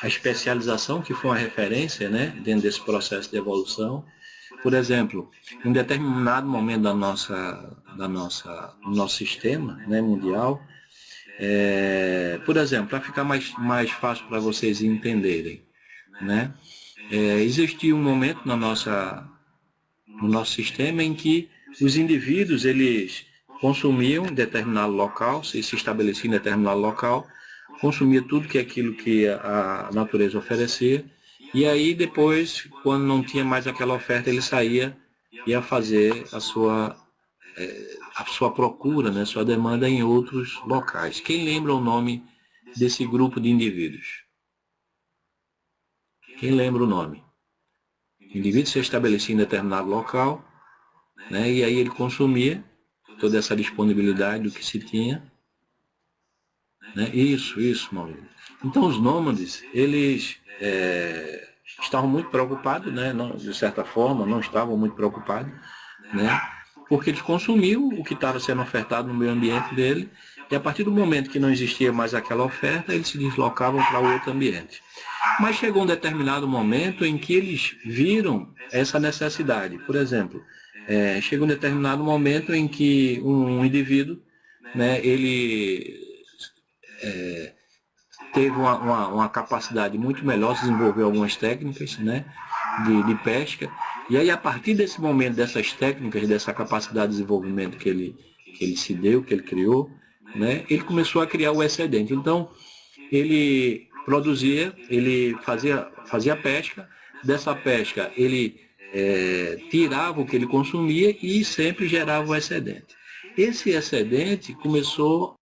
a especialização, que foi uma referência, né, dentro desse processo de evolução. Por exemplo, em um determinado momento do nosso sistema, né, mundial, por exemplo, para ficar mais fácil para vocês entenderem, né, existia um momento no nosso sistema em que os indivíduos eles consumiam em determinado local, se estabeleciam em determinado local, consumia tudo que aquilo que a natureza oferecia, e aí depois, quando não tinha mais aquela oferta, ele saía e ia fazer a sua procura, né, sua demanda em outros locais. Quem lembra o nome desse grupo de indivíduos? Quem lembra o nome? O indivíduo se estabelecia em determinado local, né, e aí ele consumia toda essa disponibilidade do que se tinha, né? Isso, Maurício. Então os nômades, eles estavam muito preocupados, né? Não, de certa forma, não estavam muito preocupados, né? Porque eles consumiam o que estava sendo ofertado no meio ambiente dele, e a partir do momento que não existia mais aquela oferta, eles se deslocavam para outro ambiente. Mas chegou um determinado momento em que eles viram essa necessidade. Por exemplo, chegou um determinado momento em que um indivíduo, né, ele teve uma capacidade muito melhor, se desenvolveu algumas técnicas, né, de pesca, e aí a partir desse momento, dessas técnicas, dessa capacidade de desenvolvimento que ele se deu, que ele criou, né, ele começou a criar o excedente. Então, ele produzia, ele fazia pesca, dessa pesca ele tirava o que ele consumia e sempre gerava o excedente. Esse excedente começou.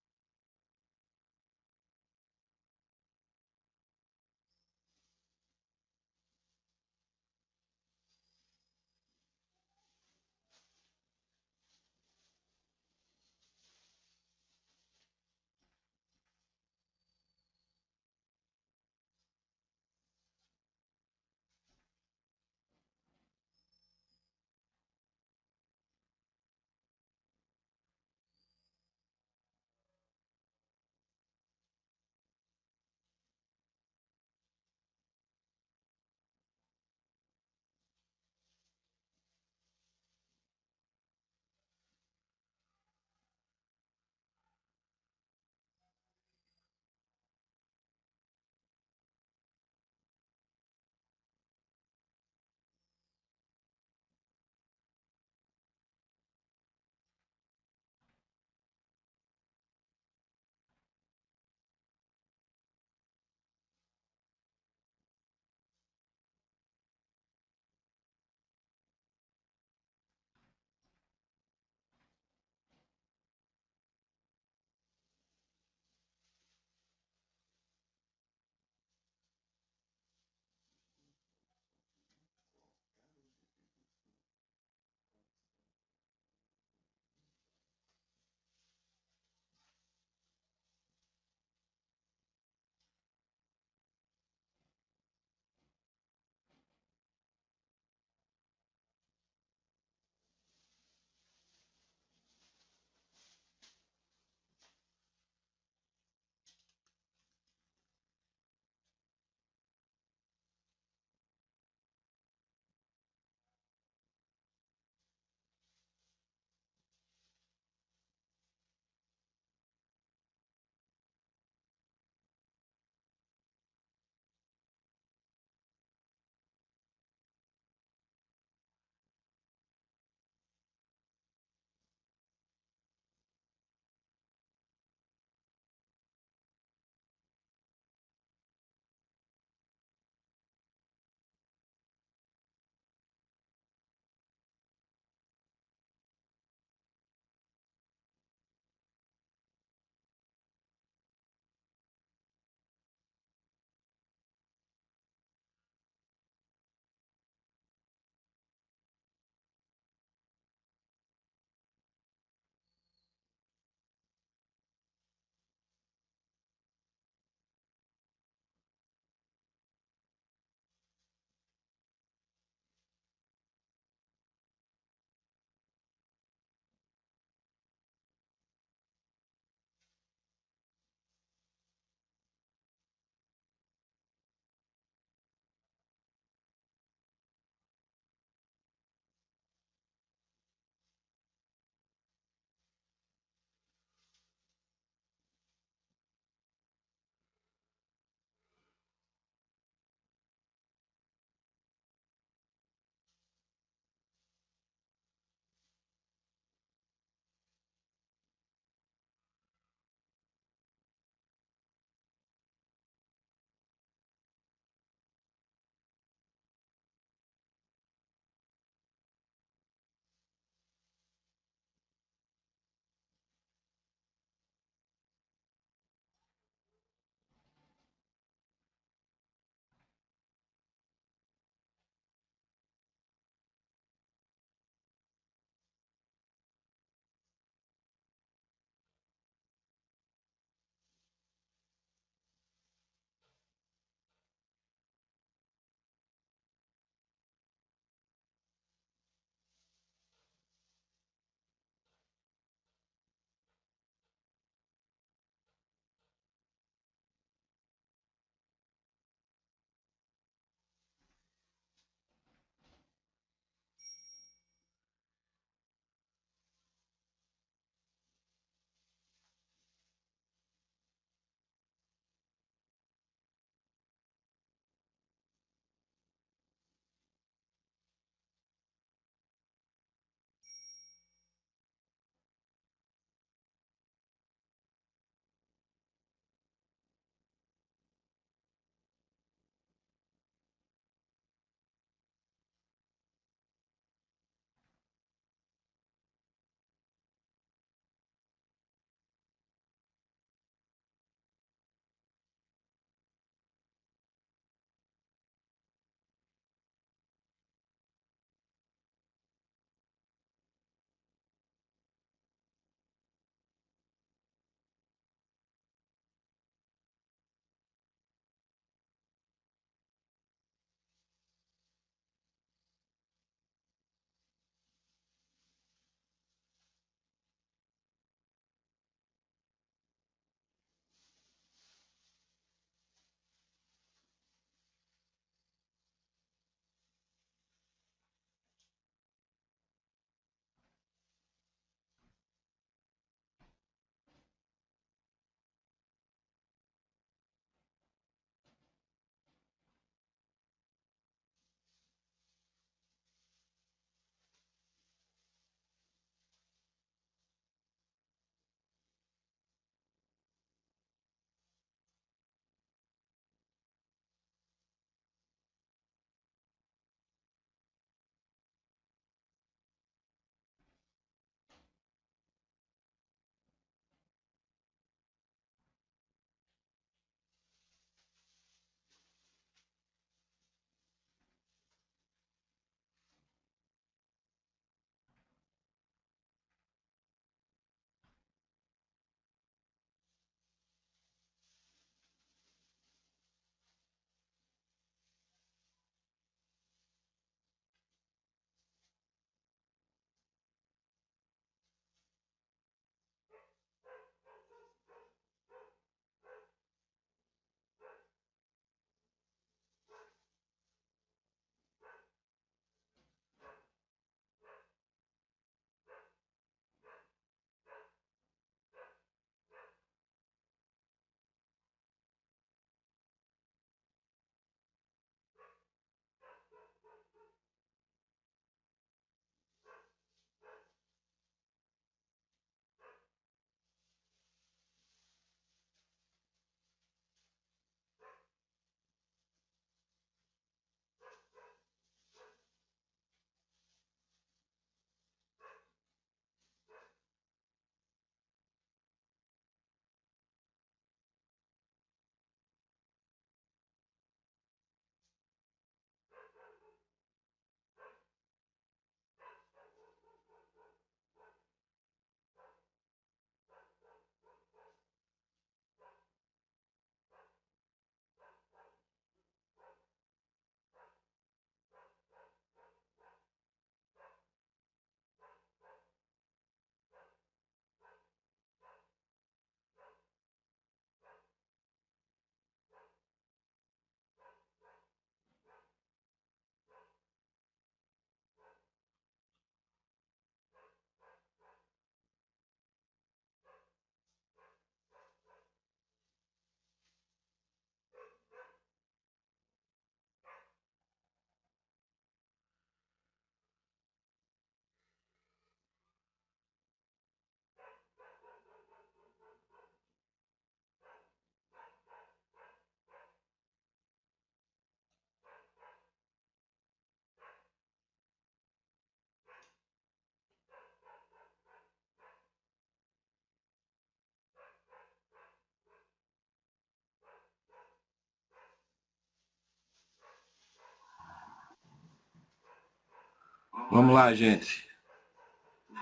Vamos lá, gente.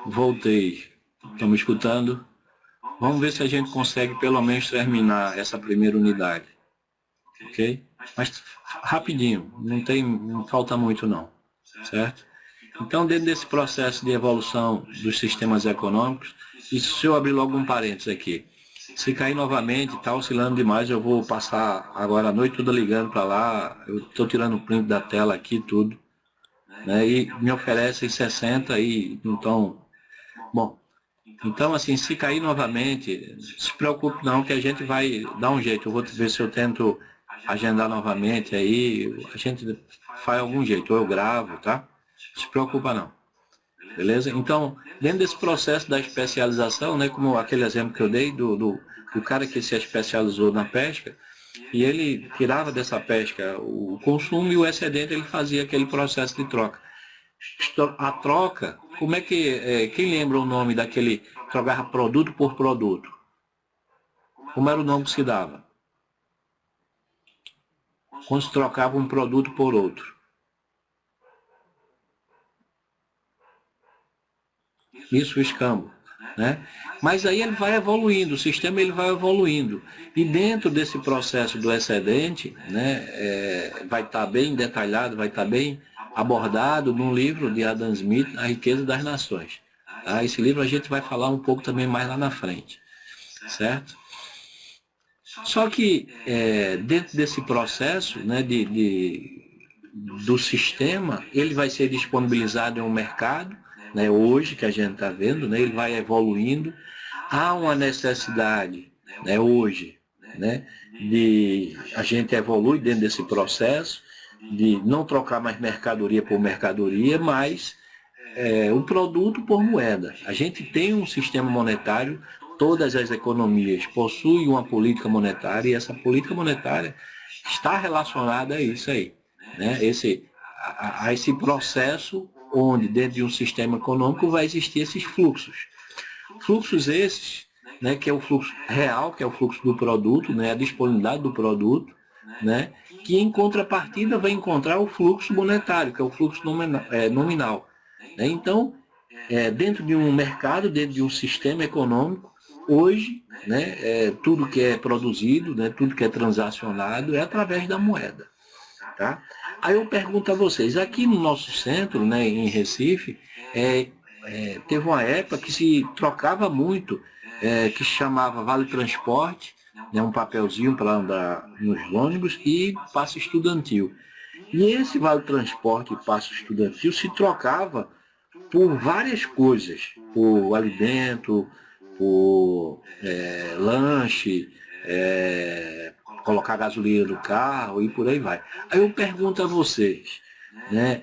Voltei. Estão me escutando? Vamos ver se a gente consegue pelo menos terminar essa primeira unidade. Ok? Mas rapidinho, não falta muito não. Certo? Então, dentro desse processo de evolução dos sistemas econômicos, e se eu abrir logo um parênteses aqui, se cair novamente, está oscilando demais, eu vou passar agora a noite toda ligando para lá, eu estou tirando o print da tela aqui, tudo, né, e me oferecem 60 e então, bom, então assim, se cair novamente, não se preocupe não, que a gente vai dar um jeito, eu vou ver se eu tento agendar novamente aí, a gente faz algum jeito, ou eu gravo, tá? Não se preocupa não. Beleza? Então, dentro desse processo da especialização, né, como aquele exemplo que eu dei do cara que se especializou na pesca, e ele tirava dessa pesca o consumo e o excedente ele fazia aquele processo de troca. A troca, como é que, quem lembra o nome daquele, trocava produto por produto? Como era o nome que se dava? Quando se trocava um produto por outro. Isso, o escambo, né? Mas aí ele vai evoluindo, o sistema ele vai evoluindo. E dentro desse processo do excedente, né, vai estar bem detalhado, vai estar bem abordado num livro de Adam Smith, A Riqueza das Nações. Tá? Esse livro a gente vai falar um pouco também mais lá na frente, certo? Só que dentro desse processo, né, do sistema, ele vai ser disponibilizado em um mercado, né, hoje que a gente está vendo, né, ele vai evoluindo. Há uma necessidade, né, hoje, né, de a gente evolui dentro desse processo, de não trocar mais mercadoria por mercadoria, mas o produto por moeda. A gente tem um sistema monetário, todas as economias possuem uma política monetária, e essa política monetária está relacionada a isso aí, né? A esse processo onde dentro de um sistema econômico vai existir esses fluxos. Fluxos esses, né, que é o fluxo real, que é o fluxo do produto, né, a disponibilidade do produto, né, que em contrapartida vai encontrar o fluxo monetário, que é o fluxo nominal. Né? Então, dentro de um mercado, dentro de um sistema econômico, hoje, né, tudo que é produzido, né, tudo que é transacionado é através da moeda. Tá? Aí eu pergunto a vocês, aqui no nosso centro, né, em Recife, teve uma época que se trocava muito, que se chamava Vale Transporte, né, um papelzinho para andar nos ônibus, e passe estudantil. E esse Vale Transporte e passe estudantil se trocava por várias coisas, por alimento, por lanche, colocar gasolina no carro e por aí vai. Aí eu pergunto a vocês, né,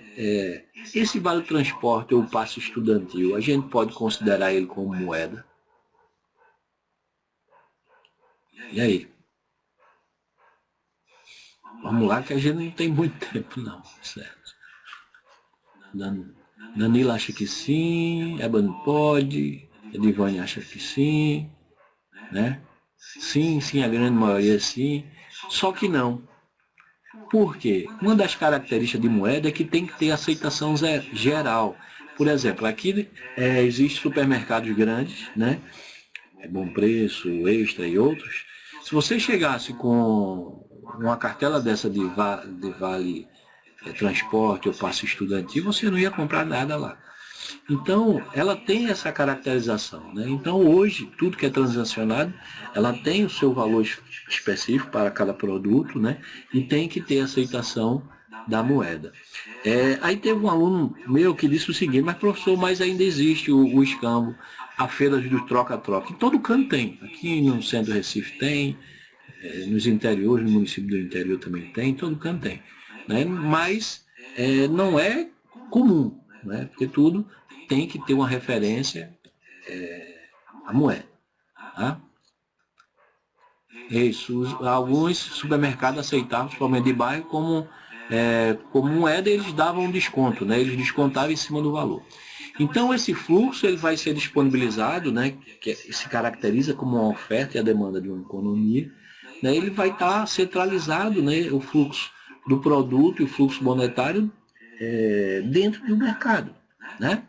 esse vale transporte ou passe estudantil, a gente pode considerar ele como moeda? E aí? Vamos lá que a gente não tem muito tempo não, certo? Danilo acha que sim, Eba não pode, Edivane acha que sim, né? Sim, sim, a grande maioria sim, só que não. Por quê? Uma das características de moeda é que tem que ter aceitação geral. Por exemplo, aqui existem supermercados grandes, né? Bom Preço, Extra e outros. Se você chegasse com uma cartela dessa de vale transporte ou passe estudantil, você não ia comprar nada lá. Então, ela tem essa caracterização, né? Então, hoje, tudo que é transacionado, ela tem o seu valor específico para cada produto, né? E tem que ter aceitação da moeda. Aí teve um aluno meu que disse o seguinte, mas professor, mas ainda existe o escambo, a feira do troca-troca. Em todo canto tem. Aqui no centro do Recife tem, nos interiores, no município do interior também tem, em todo canto tem. Né? Mas não é comum, né? Porque tudo tem que ter uma referência à moeda. Tá? Isso, alguns supermercados aceitavam, principalmente de bairro, como moeda, eles davam um desconto, né? Eles descontavam em cima do valor. Então esse fluxo ele vai ser disponibilizado, né? Que se caracteriza como uma oferta e a demanda de uma economia, né? Ele vai estar centralizado, né? O fluxo do produto e o fluxo monetário dentro do mercado. né?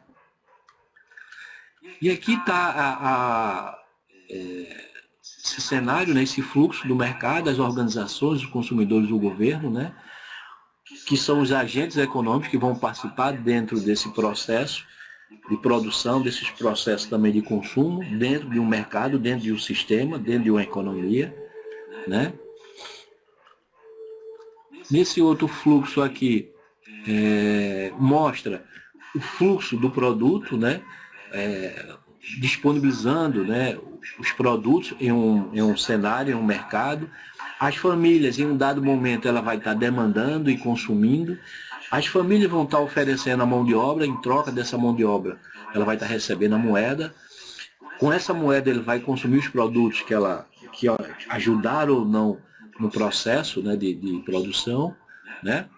E aqui está esse cenário, né, esse fluxo do mercado, as organizações, os consumidores, do governo, né, que são os agentes econômicos que vão participar dentro desse processo de produção, desses processos também de consumo, dentro de um mercado, dentro de um sistema, dentro de uma economia, né? Nesse outro fluxo aqui, mostra o fluxo do produto, né? Disponibilizando, né, os produtos em um cenário, em um mercado. As famílias, em um dado momento, ela vai estar demandando e consumindo. As famílias vão estar oferecendo a mão de obra, em troca dessa mão de obra, ela vai estar recebendo a moeda. Com essa moeda, ele vai consumir os produtos que ajudaram ou não no processo, né, de produção, né?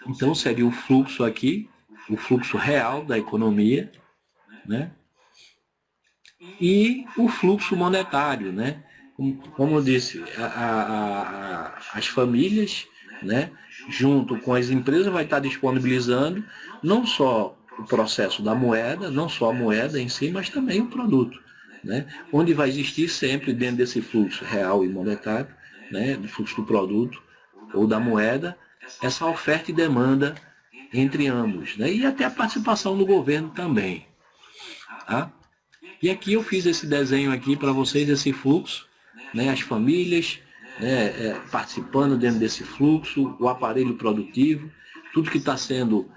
Então, seria o fluxo aqui, o fluxo real da economia, né? E o fluxo monetário, né? Como eu disse, as famílias, né, junto com as empresas, vai estar disponibilizando não só o processo da moeda, não só a moeda em si, mas também o produto, né? Onde vai existir sempre, dentro desse fluxo real e monetário, né, do fluxo do produto ou da moeda, essa oferta e demanda entre ambos, né? E até a participação do governo também, tá? E aqui eu fiz esse desenho aqui para vocês, esse fluxo, né, as famílias, né, participando dentro desse fluxo, o aparelho produtivo, tudo que está sendo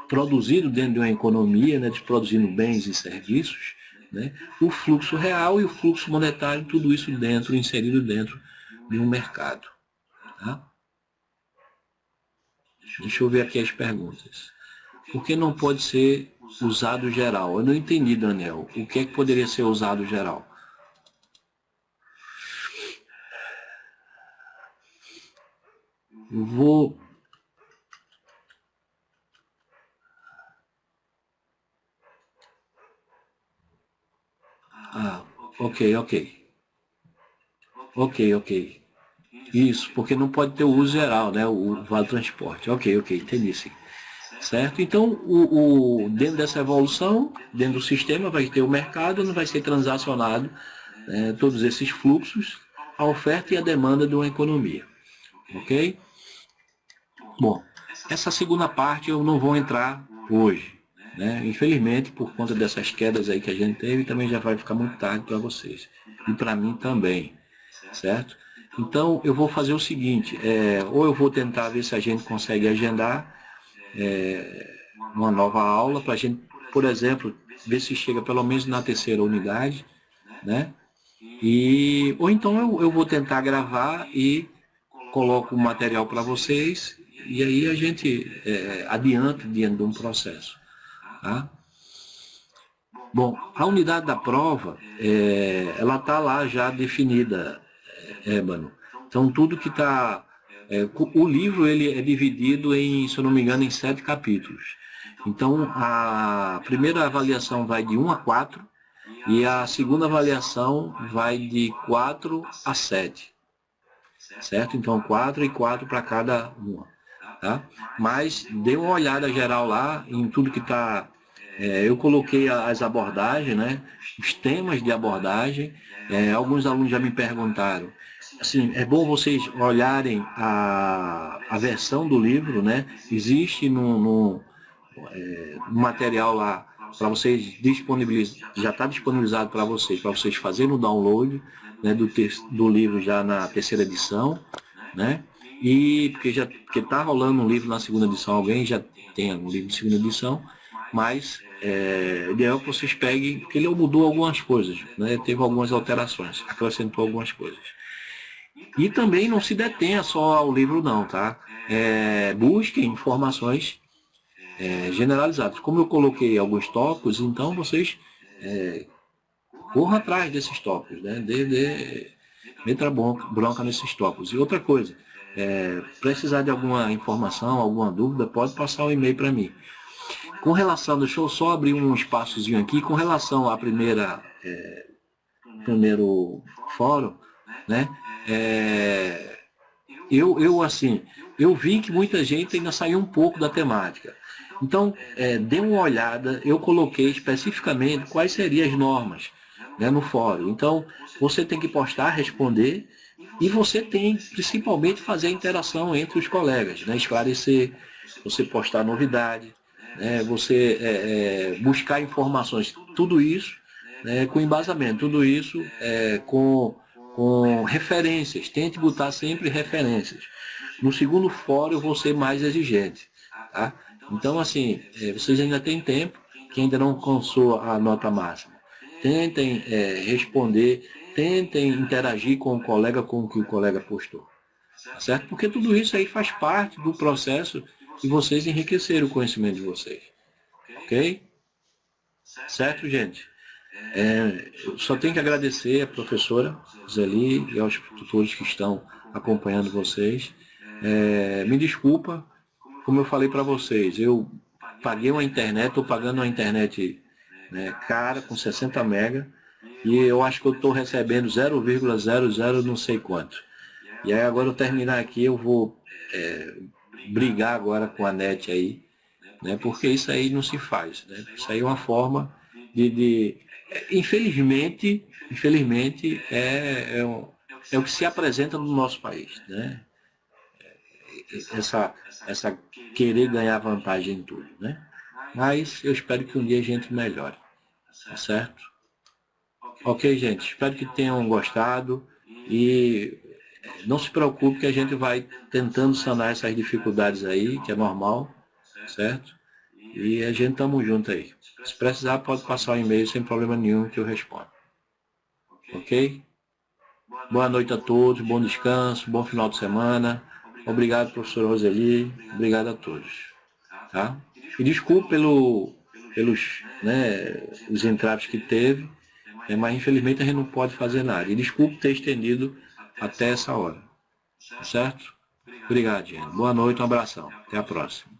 produzido dentro de uma economia, né, produzindo bens e serviços, né, o fluxo real e o fluxo monetário, tudo isso dentro, inserido dentro de um mercado. Tá? Deixa eu ver aqui as perguntas. Por que não pode ser usado geral? Eu não entendi, Daniel. O que é que poderia ser usado geral? Eu vou... ok. Ok. Isso, porque não pode ter o uso geral, né? O vale transporte. Ok, entendi sim. Certo? Então, dentro dessa evolução, dentro do sistema, vai ter o mercado, onde vai ser transacionado todos esses fluxos, a oferta e a demanda de uma economia. Ok? Bom, essa segunda parte eu não vou entrar hoje, né? Infelizmente, por conta dessas quedas aí que a gente teve, também já vai ficar muito tarde para vocês. E para mim também, certo? Então, eu vou fazer o seguinte, ou eu vou tentar ver se a gente consegue agendar uma nova aula para a gente, por exemplo, ver se chega pelo menos na terceira unidade, né? Ou então eu vou tentar gravar e coloco o material para vocês e aí a gente adianta diante de um processo. Tá? Bom, a unidade da prova, ela está lá já definida, Ébano. Então, tudo que está... o livro ele é dividido em, se eu não me engano, em 7 capítulos. Então, a primeira avaliação vai de 1 a 4 e a segunda avaliação vai de 4 a 7. Certo? Então, 4 e 4 para cada uma. Tá? Mas dê uma olhada geral lá em tudo que está... eu coloquei as abordagens, né? Os temas de abordagem. Alguns alunos já me perguntaram. Assim, é bom vocês olharem a versão do livro, né? Existe no material lá para vocês disponibilizar, já está disponibilizado para vocês fazerem o download, né, do livro já na terceira edição, né? E porque está rolando um livro na segunda edição, alguém já tem um livro de segunda edição, mas o ideal é que vocês peguem, porque ele mudou algumas coisas, né? Teve algumas alterações, acrescentou algumas coisas. E também não se detenha só ao livro não, tá? Busquem informações generalizadas. Como eu coloquei alguns tópicos, então vocês corram atrás desses tópicos, né? Meta bronca nesses tópicos. E outra coisa, precisar de alguma informação, alguma dúvida, pode passar um e-mail para mim. Com relação, deixa eu só abrir um espaçozinho aqui, com relação à primeiro fórum, né? Eu assim, eu vi que muita gente ainda saiu um pouco da temática. Então, dê uma olhada, eu coloquei especificamente quais seriam as normas, né, no fórum. Então, você tem que postar, responder, e você tem principalmente fazer a interação entre os colegas, né, esclarecer, você postar novidade, né, você buscar informações, tudo isso com embasamento, tudo isso com referências, tente botar sempre referências. No segundo fórum eu vou ser mais exigente, tá? Então, assim, vocês ainda têm tempo, que ainda não alcançou a nota máxima. Tentem responder, tentem interagir com o colega, com o que o colega postou. Tá certo? Porque tudo isso aí faz parte do processo de vocês enriquecer o conhecimento de vocês. Ok? Certo, gente? Eu só tenho que agradecer à professora Zeli e aos tutores que estão acompanhando vocês. Me desculpa, como eu falei para vocês, eu paguei uma internet, estou pagando uma internet, né, cara, com 60 mega, e eu acho que eu estou recebendo 0,00 não sei quanto. E aí agora eu terminar aqui, eu vou brigar agora com a NET aí, né, porque isso aí não se faz. Né? Isso aí é uma forma infelizmente é o que se apresenta no nosso país, né? Essa querer ganhar vantagem em tudo, né? Mas eu espero que um dia a gente melhore, tá certo? Ok, gente, espero que tenham gostado e não se preocupe que a gente vai tentando sanar essas dificuldades aí, que é normal, certo? E a gente estamos junto aí. Se precisar, pode passar um e-mail sem problema nenhum que eu respondo. Ok? Boa noite a todos, bom descanso, bom final de semana. Obrigado, professor Roseli. Obrigado a todos. Tá? E desculpe pelos os entraves que teve, mas infelizmente a gente não pode fazer nada. E desculpe ter estendido até essa hora. Certo? Obrigado, gente. Boa noite, um abração. Até a próxima.